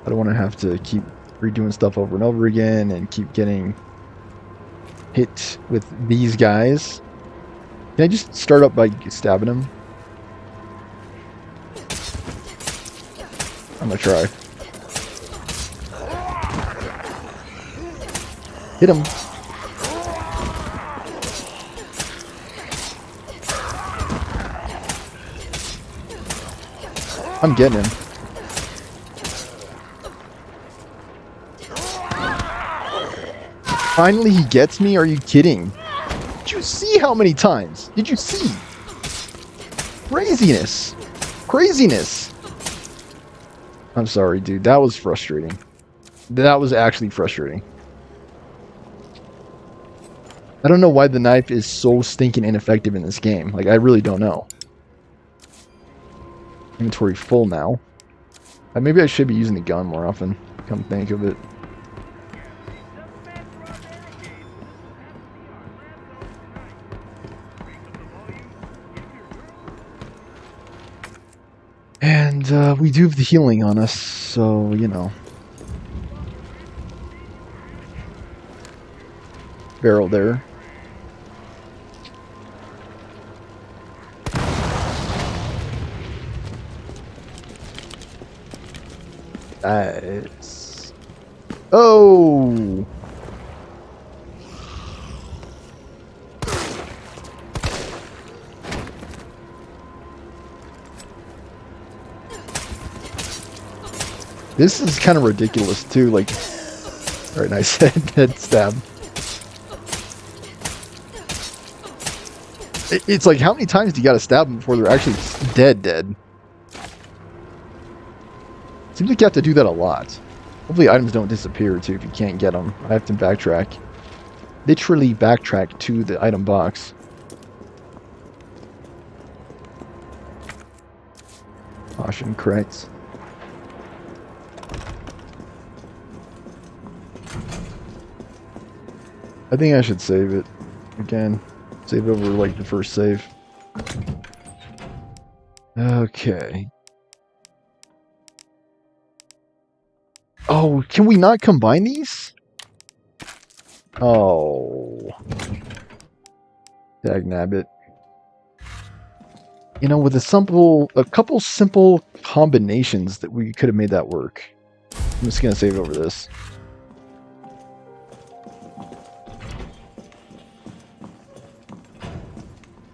I don't want to have to keep redoing stuff over and over again and keep getting hit with these guys. Can I just start up by stabbing him? I'm gonna try. Hit him. I'm getting him. Finally, he gets me? Are you kidding? Did you see how many times? Did you see? Craziness. Craziness. I'm sorry, dude. That was frustrating. That was actually frustrating. I don't know why the knife is so stinking ineffective in this game. Like, I really don't know. Inventory full now. Maybe I should be using the gun more often. Come think of it. And we do have the healing on us, so, you know. Barrel there. Nice. Oh! This is kind of ridiculous too, like... Alright, nice head stab. It's like, how many times do you gotta stab them before they're actually dead? Seems like you have to do that a lot. Hopefully items don't disappear too if you can't get them. I have to backtrack. Literally backtrack to the item box. Caution, correct. I think I should save it again. Save over like the first save. Okay. Oh, can we not combine these? Oh. Dagnabbit. You know, with a couple simple combinations that we could have made that work. I'm just gonna save over this.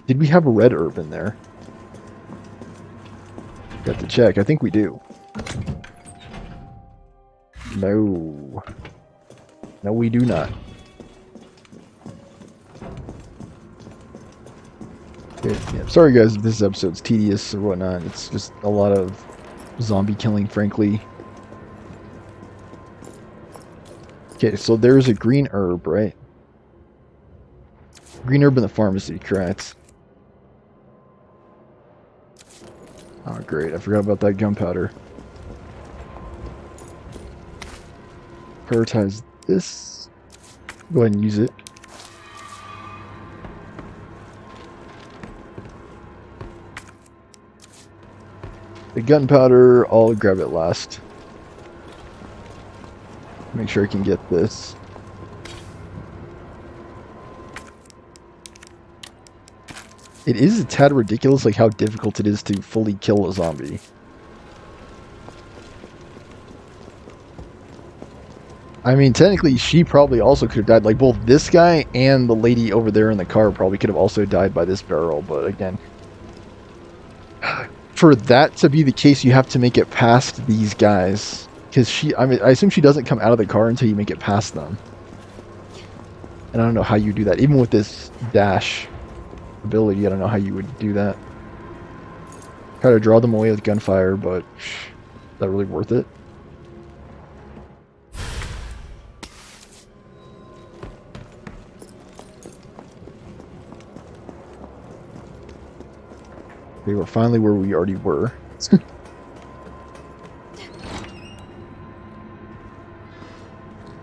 Did we have a red herb in there? Got to check. I think we do. No. No, we do not. Okay, yeah. Sorry guys if this episode's tedious or whatnot. It's just a lot of zombie killing, frankly. Okay, so there's a green herb, right? Green herb in the pharmacy, correct. Oh, great. I forgot about that gunpowder. Prioritize this. Go ahead and use it. The gunpowder, I'll grab it last. Make sure I can get this. It is a tad ridiculous, like how difficult it is to fully kill a zombie. I mean, technically, she probably also could have died. Like, both this guy and the lady over there in the car probably could have also died by this barrel. But again, for that to be the case, you have to make it past these guys. Because I assume she doesn't come out of the car until you make it past them. And I don't know how you do that. Even with this dash ability, I don't know how you would do that. Try to draw them away with gunfire, but is that really worth it? Okay, we're finally where we already were.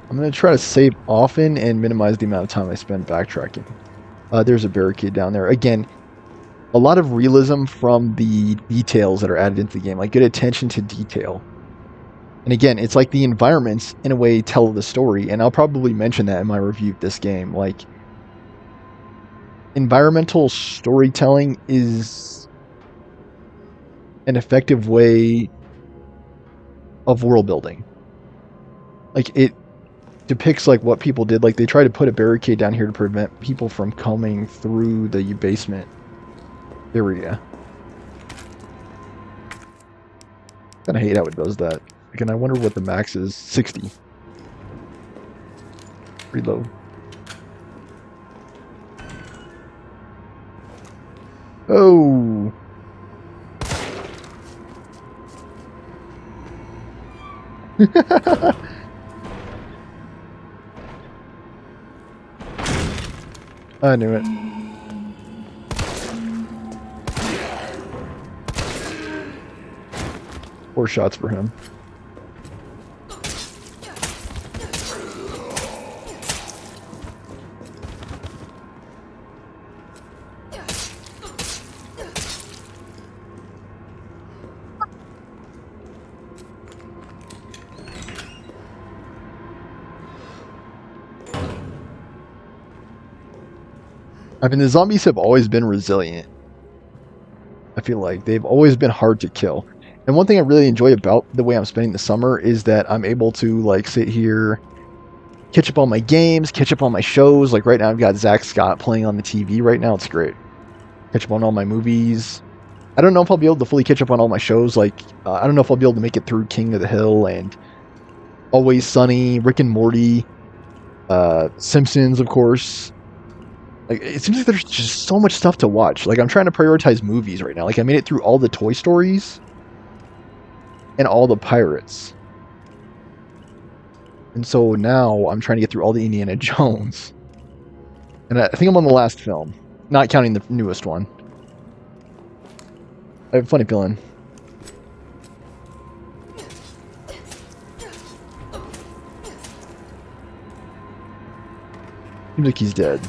I'm going to try to save often and minimize the amount of time I spend backtracking. There's a barricade down there. Again, a lot of realism from the details that are added into the game. Like, good attention to detail. And again, it's like the environments, in a way, tell the story. And I'll probably mention that in my review of this game. Like, environmental storytelling is an effective way of world building. Like, it depicts like what people did. Like, they try to put a barricade down here to prevent people from coming through the basement area. kind of hate how it does that. Again, I wonder what the max is. 60. Reload. Oh. I knew it. 4 shots for him. I mean, the zombies have always been resilient. I feel like they've always been hard to kill. And one thing I really enjoy about the way I'm spending the summer is that I'm able to like sit here, catch up on my games, catch up on my shows. Like right now I've got Zach Scott playing on the TV right now. It's great. Catch up on all my movies. I don't know if I'll be able to fully catch up on all my shows. Like, I don't know if I'll be able to make it through King of the Hill and Always Sunny, Rick and Morty, Simpsons, of course. Like, it seems like there's just so much stuff to watch. Like, I'm trying to prioritize movies right now. Like, I made it through all the Toy Stories and all the Pirates. And so now I'm trying to get through all the Indiana Jones. And I think I'm on the last film, not counting the newest one. I have a funny feeling. Seems like he's dead.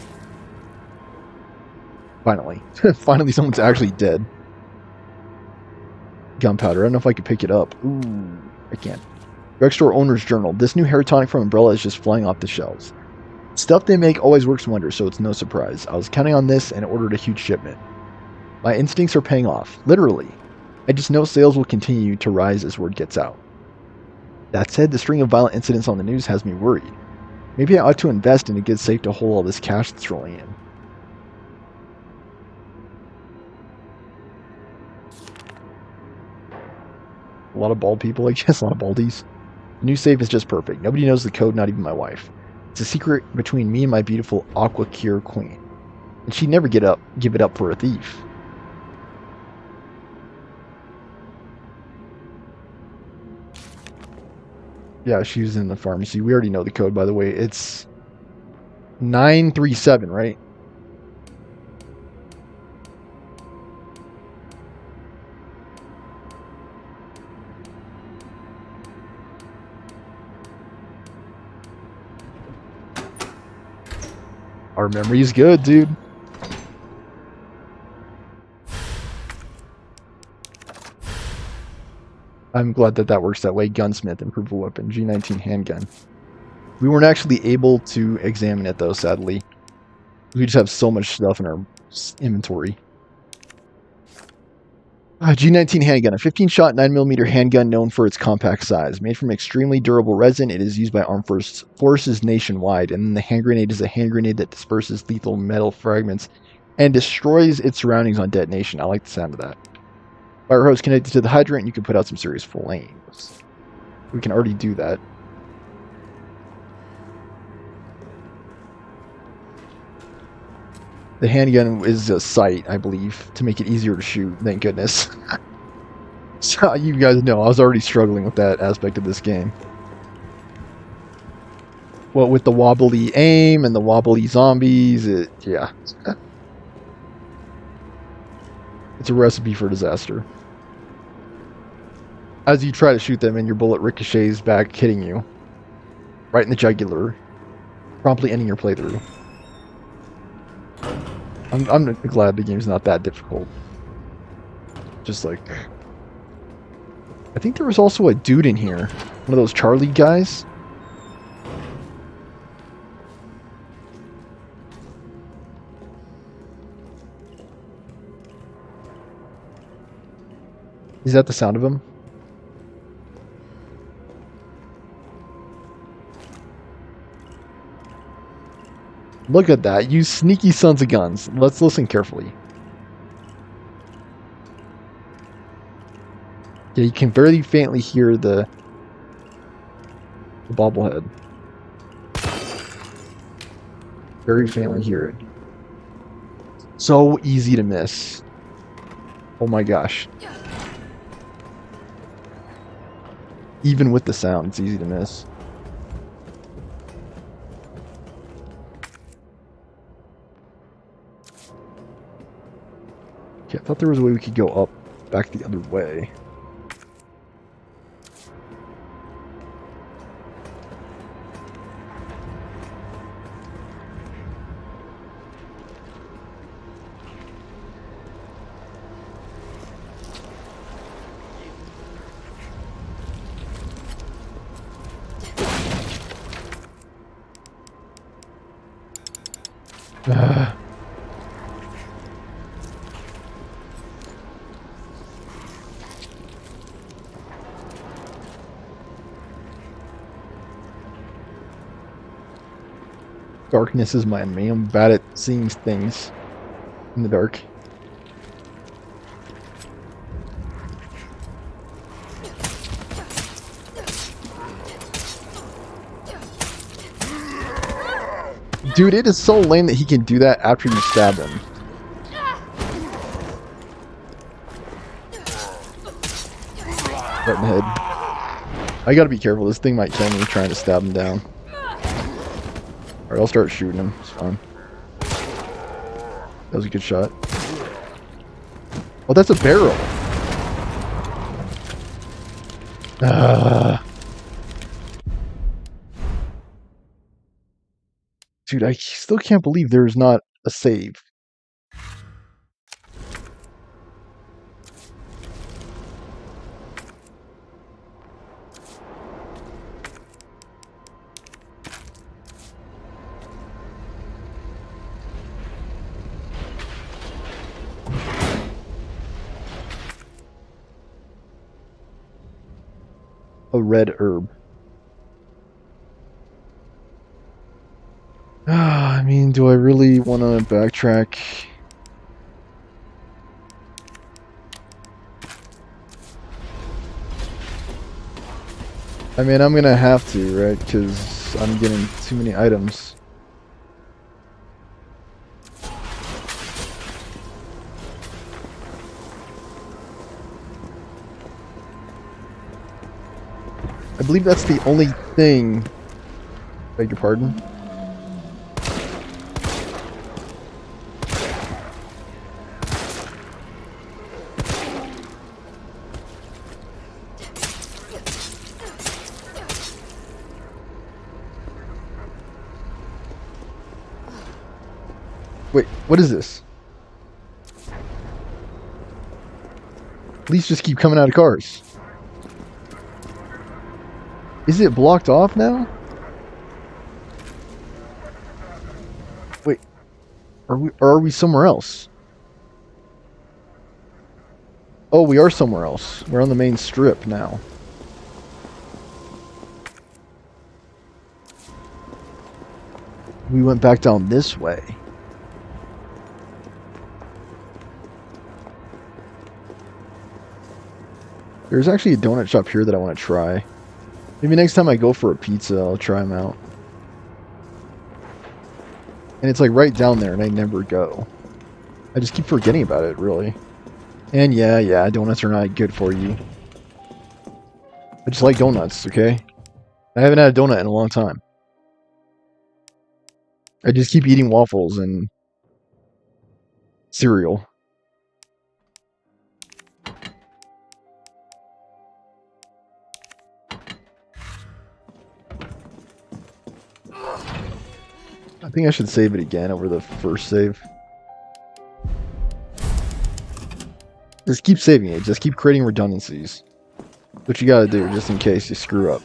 Finally. Finally someone's actually dead. Gunpowder. I don't know if I could pick it up. Ooh, I can't. Drugstore owner's journal. This new hair tonic from Umbrella is just flying off the shelves. Stuff they make always works wonders, so it's no surprise. I was counting on this and ordered a huge shipment. My instincts are paying off. Literally. I just know sales will continue to rise as word gets out. That said, the string of violent incidents on the news has me worried. Maybe I ought to invest in a good safe to hold all this cash that's rolling in. A lot of bald people, I guess. A lot of baldies. The new safe is just perfect. Nobody knows the code, not even my wife. It's a secret between me and my beautiful Aqua Cure queen. And she'd never give it up for a thief. Yeah, she was in the pharmacy. We already know the code, by the way. It's 937, right? Our memory's good, dude. I'm glad that works that way. Gunsmith, improved weapon, G19 handgun. We weren't actually able to examine it though, sadly. We just have so much stuff in our inventory. G19 handgun, a 15-shot 9mm handgun known for its compact size. Made from extremely durable resin, it is used by armed forces nationwide. And then the hand grenade is a hand grenade that disperses lethal metal fragments and destroys its surroundings on detonation. I like the sound of that. Fire hose connected to the hydrant, you can put out some serious flames. We can already do that. The handgun is a sight, I believe, to make it easier to shoot. Thank goodness. So you guys know I was already struggling with that aspect of this game. Well, with the wobbly aim and the wobbly zombies, yeah. It's a recipe for disaster. As you try to shoot them and your bullet ricochets back, hitting you. Right in the jugular. Promptly ending your playthrough. I'm glad the game's not that difficult. Just like... I think there was also a dude in here. One of those Charlie guys. Is that the sound of him? Look at that, you sneaky sons of guns. Let's listen carefully. Yeah, you can very faintly hear the bobblehead. Very faintly hear it. So easy to miss. Oh my gosh. Even with the sound, it's easy to miss. Okay, I thought there was a way we could go up, back the other way. Ah. Darkness is my enemy. I'm bad at seeing things in the dark. Dude, it is so lame that he can do that after you stab him. Right in the head. I gotta be careful. This thing might kill me trying to stab him down. Alright, I'll start shooting him. It's fine. That was a good shot. Oh, that's a barrel. Dude, I still can't believe there's not a save. A red herb. I mean, do I really want to backtrack? I mean, I'm gonna have to, right? Because I'm getting too many items. I believe that's the only thing. Beg your pardon? Wait, what is this? Please just keep coming out of cars. Is it blocked off now? Wait, are we somewhere else? Oh, we are somewhere else. We're on the main strip now. We went back down this way. There's actually a donut shop here that I want to try. Maybe next time I go for a pizza, I'll try them out. And it's like right down there, and I never go. I just keep forgetting about it, really. And yeah, donuts are not good for you. I just like donuts, okay? I haven't had a donut in a long time. I just keep eating waffles and cereal. I think I should save it again over the first save. Just keep saving it. Just keep creating redundancies. What you gotta do, just in case you screw up.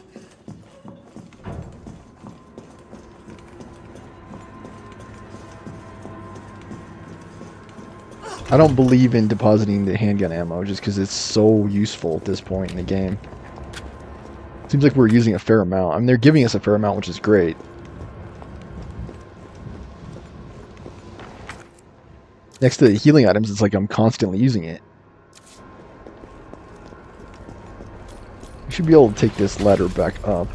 I don't believe in depositing the handgun ammo just because it's so useful at this point in the game. Seems like we're using a fair amount. I mean, they're giving us a fair amount, which is great. Next to the healing items, it's like I'm constantly using it. should be able to take this ladder back up.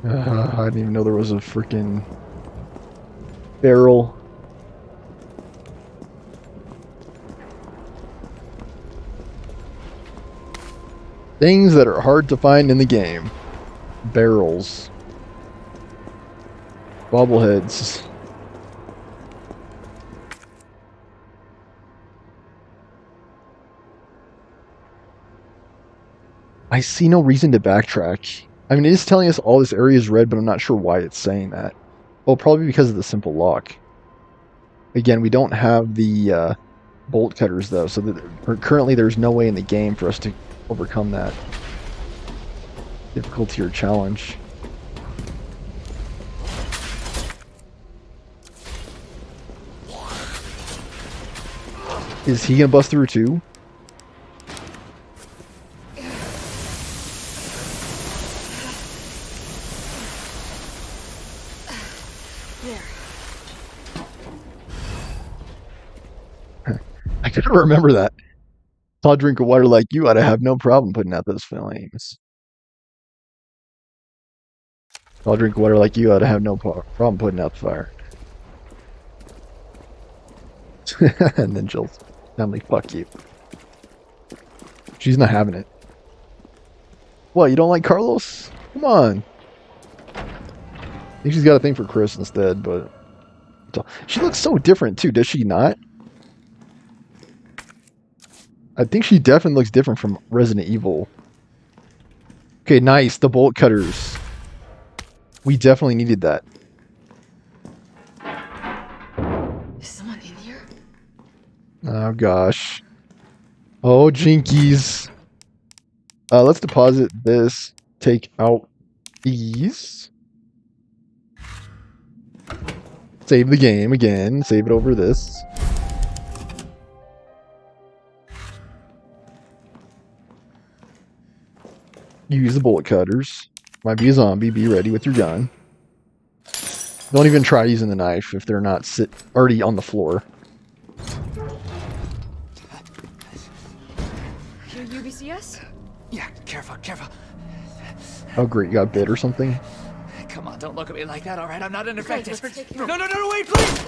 I didn't even know there was a freaking barrel. Things that are hard to find in the game. Barrels. Bobbleheads. I see no reason to backtrack. I mean, it is telling us all this area is red, but I'm not sure why it's saying that. Well, probably because of the simple lock. Again, we don't have the bolt cutters, though, so currently there's no way in the game for us to overcome that difficulty or challenge. Is he gonna bust through too? I gotta remember that. Tall drink of water like you ought to have no problem putting out those flames. Tall drink of water like you ought to have no problem putting out the fire. And then Jill's family, fuck you. She's not having it. What, you don't like Carlos? Come on. I think she's got a thing for Chris instead, but... She looks so different too, does she not? I think she definitely looks different from Resident Evil. Okay, nice. The bolt cutters. We definitely needed that. Is someone in here? Oh, gosh. Oh, jinkies. Let's deposit this. Take out these. Save the game again. Save it over this. Use the bullet cutters. Might be a zombie. Be ready with your gun. Don't even try using the knife if they're not already on the floor. Your UBCS? Yeah, careful, careful. Oh great, you got bit or something? Come on, don't look at me like that, alright? I'm not infected. let's take care No, wait, please!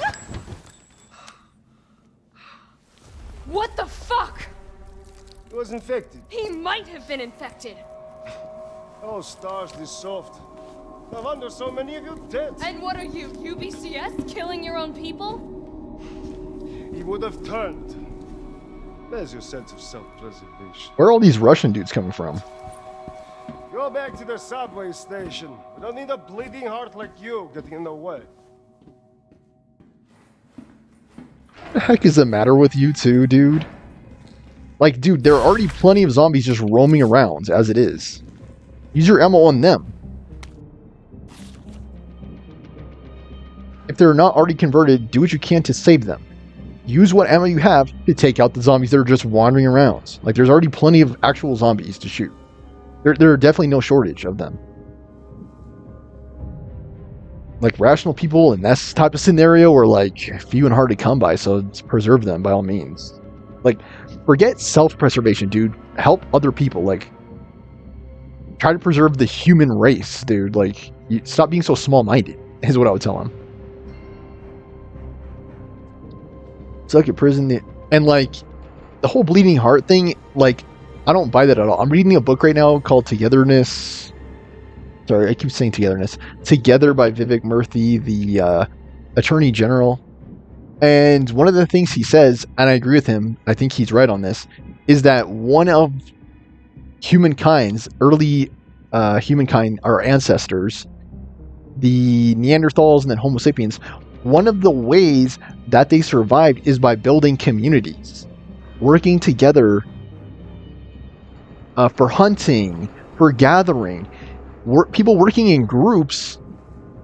What the fuck? He was infected. He might have been infected. Oh, stars, this soft. No wonder so many of you dead. And what are you, UBCS? Killing your own people? He would have turned. There's your sense of self-preservation. Where are all these Russian dudes coming from? Go back to the subway station. We don't need a bleeding heart like you getting in the way. What the heck is the matter with you two, dude? Like, dude, there are already plenty of zombies just roaming around as it is. Use your ammo on them. If they're not already converted, do what you can to save them. Use what ammo you have to take out the zombies that are just wandering around. Like, there's already plenty of actual zombies to shoot. There are definitely no shortage of them. Like, rational people in this type of scenario are, like, few and hard to come by, so preserve them by all means. Like, forget self-preservation, dude. Help other people. Like, try to preserve the human race, dude. Like, stop being so small-minded, is what I would tell him. Suck at prison. And, like, the whole bleeding heart thing, like, I don't buy that at all. I'm reading a book right now called Togetherness. Sorry, I keep saying Togetherness. Together by Vivek Murthy, the Attorney General. And one of the things he says, and I agree with him, I think he's right on this, is that one of humankind's, early humankind, our ancestors, the Neanderthals and then Homo sapiens, one of the ways that they survived is by building communities, working together for hunting, for gathering. People working in groups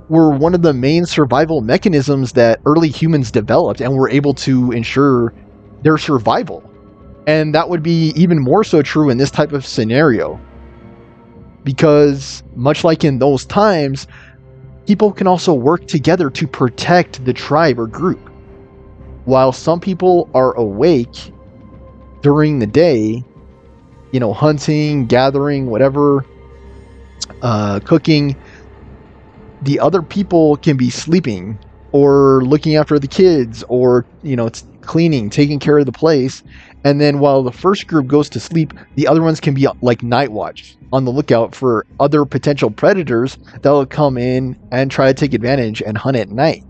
were one of the main survival mechanisms that early humans developed and were able to ensure their survival. And that would be even more so true in this type of scenario. Because, much like in those times, people can also work together to protect the tribe or group. While some people are awake during the day, you know, hunting, gathering, whatever, cooking, the other people can be sleeping or looking after the kids or, you know, cleaning, taking care of the place. And then while the first group goes to sleep, the other ones can be like night watch, on the lookout for other potential predators that will come in and try to take advantage and hunt at night.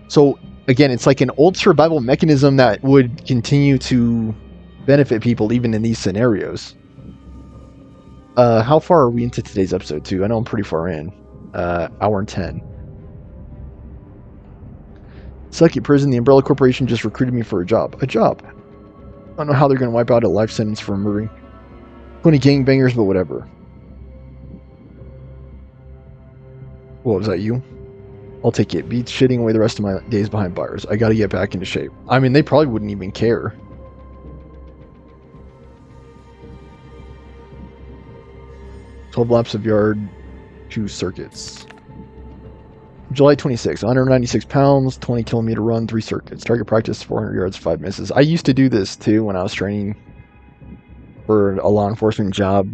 So again, it's like an old survival mechanism that would continue to benefit people even in these scenarios. How far are we into today's episode too? I know I'm pretty far in. Hour and 10. Sucky prison, the Umbrella Corporation just recruited me for a job. A job. I don't know how they're going to wipe out a life sentence for murdering 20 gangbangers, but whatever. What was that, you? I'll take it. Beats shitting away the rest of my days behind bars. I gotta get back into shape. I mean, they probably wouldn't even care. "12 laps of yard, 2 circuits. July 26, 196 pounds, 20 kilometer run, 3 circuits. Target practice, 400 yards, 5 misses. I used to do this too when I was training for a law enforcement job.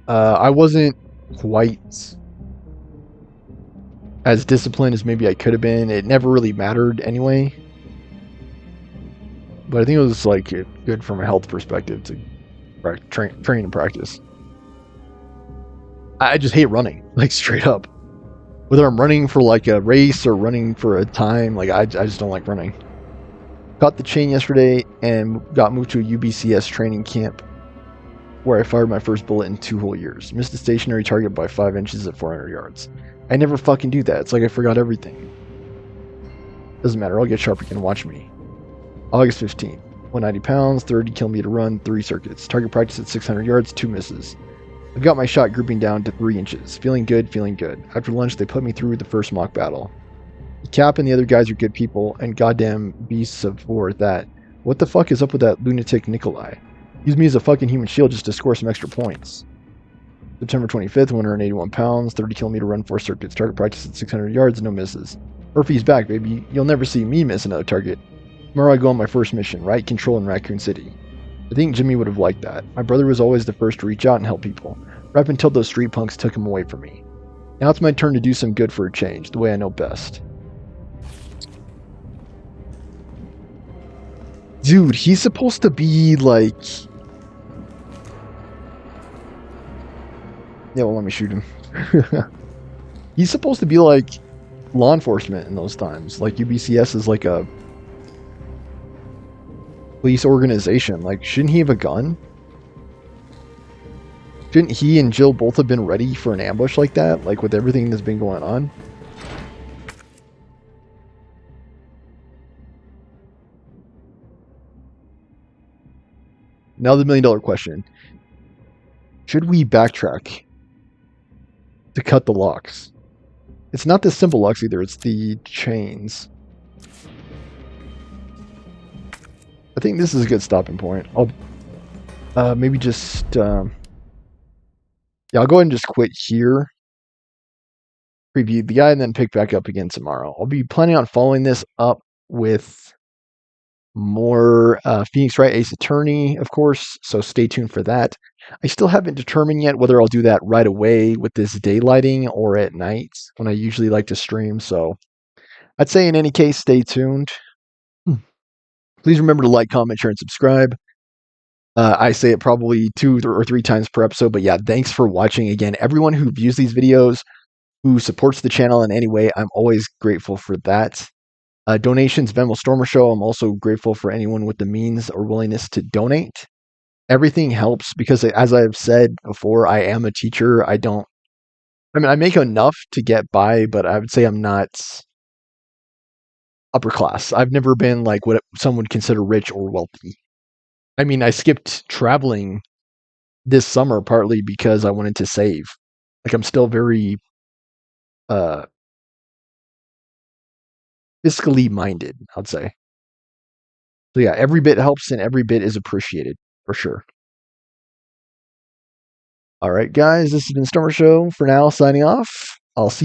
I wasn't quite as disciplined as maybe I could have been. It never really mattered anyway. But I think it was like good from a health perspective to train and practice. I just hate running, like straight up. Whether I'm running for like a race or running for a time, like I just don't like running. Caught the chain yesterday and got moved to a UBCS training camp where I fired my first bullet in 2 whole years. Missed a stationary target by 5 inches at 400 yards. I never fucking do that. It's like I forgot everything. Doesn't matter. I'll get sharp again. Watch me. August 15. 190 pounds, 30 kilometer run, 3 circuits. Target practice at 600 yards, 2 misses. I've got my shot grouping down to 3 inches. Feeling good, feeling good. After lunch, they put me through the first mock battle. Cap and the other guys are good people, and goddamn beasts of war at that. What the fuck is up with that lunatic Nikolai? Use me as a fucking human shield just to score some extra points. September 25th, 181 pounds, 30 kilometer run, 4 circuits. Target practice at 600 yards, no misses. Murphy's back, baby. You'll never see me miss another target. Tomorrow I go on my first mission, right control in Raccoon City. I think Jimmy would have liked that. My brother was always the first to reach out and help people, right up until those street punks took him away from me. Now it's my turn to do some good for a change, the way I know best. Dude, he's supposed to be like... Yeah, well, let me shoot him. He's supposed to be like law enforcement in those times. Like UBCS is like a police organization. Like, shouldn't he have a gun? Shouldn't he and Jill both have been ready for an ambush like that? Like with everything that's been going on? Now the $1 million question. Should we backtrack to cut the locks? It's not the simple locks either, it's the chains. I think this is a good stopping point. I'll maybe just yeah, I'll go ahead and just quit here. Preview the guy and then pick back up again tomorrow. I'll be planning on following this up with more Phoenix Wright Ace Attorney, of course, so stay tuned for that. I still haven't determined yet whether I'll do that right away with this daylighting or at night when I usually like to stream, so I'd say in any case, stay tuned. Please remember to like, comment, share, and subscribe. I say it probably 2 or 3 times per episode, but yeah, thanks for watching. Again, everyone who views these videos, who supports the channel in any way, I'm always grateful for that. Donations, Venmo Stormer Show, I'm also grateful for anyone with the means or willingness to donate. Everything helps because, as I've said before, I am a teacher. I make enough to get by, but I would say I'm not upper class. I've never been like what some would consider rich or wealthy. I mean, I skipped traveling this summer partly because I wanted to save. Like, I'm still very fiscally minded, I'd say. So yeah, every bit helps and every bit is appreciated, for sure. All right, guys, this has been Stormer Show for now, signing off. I'll see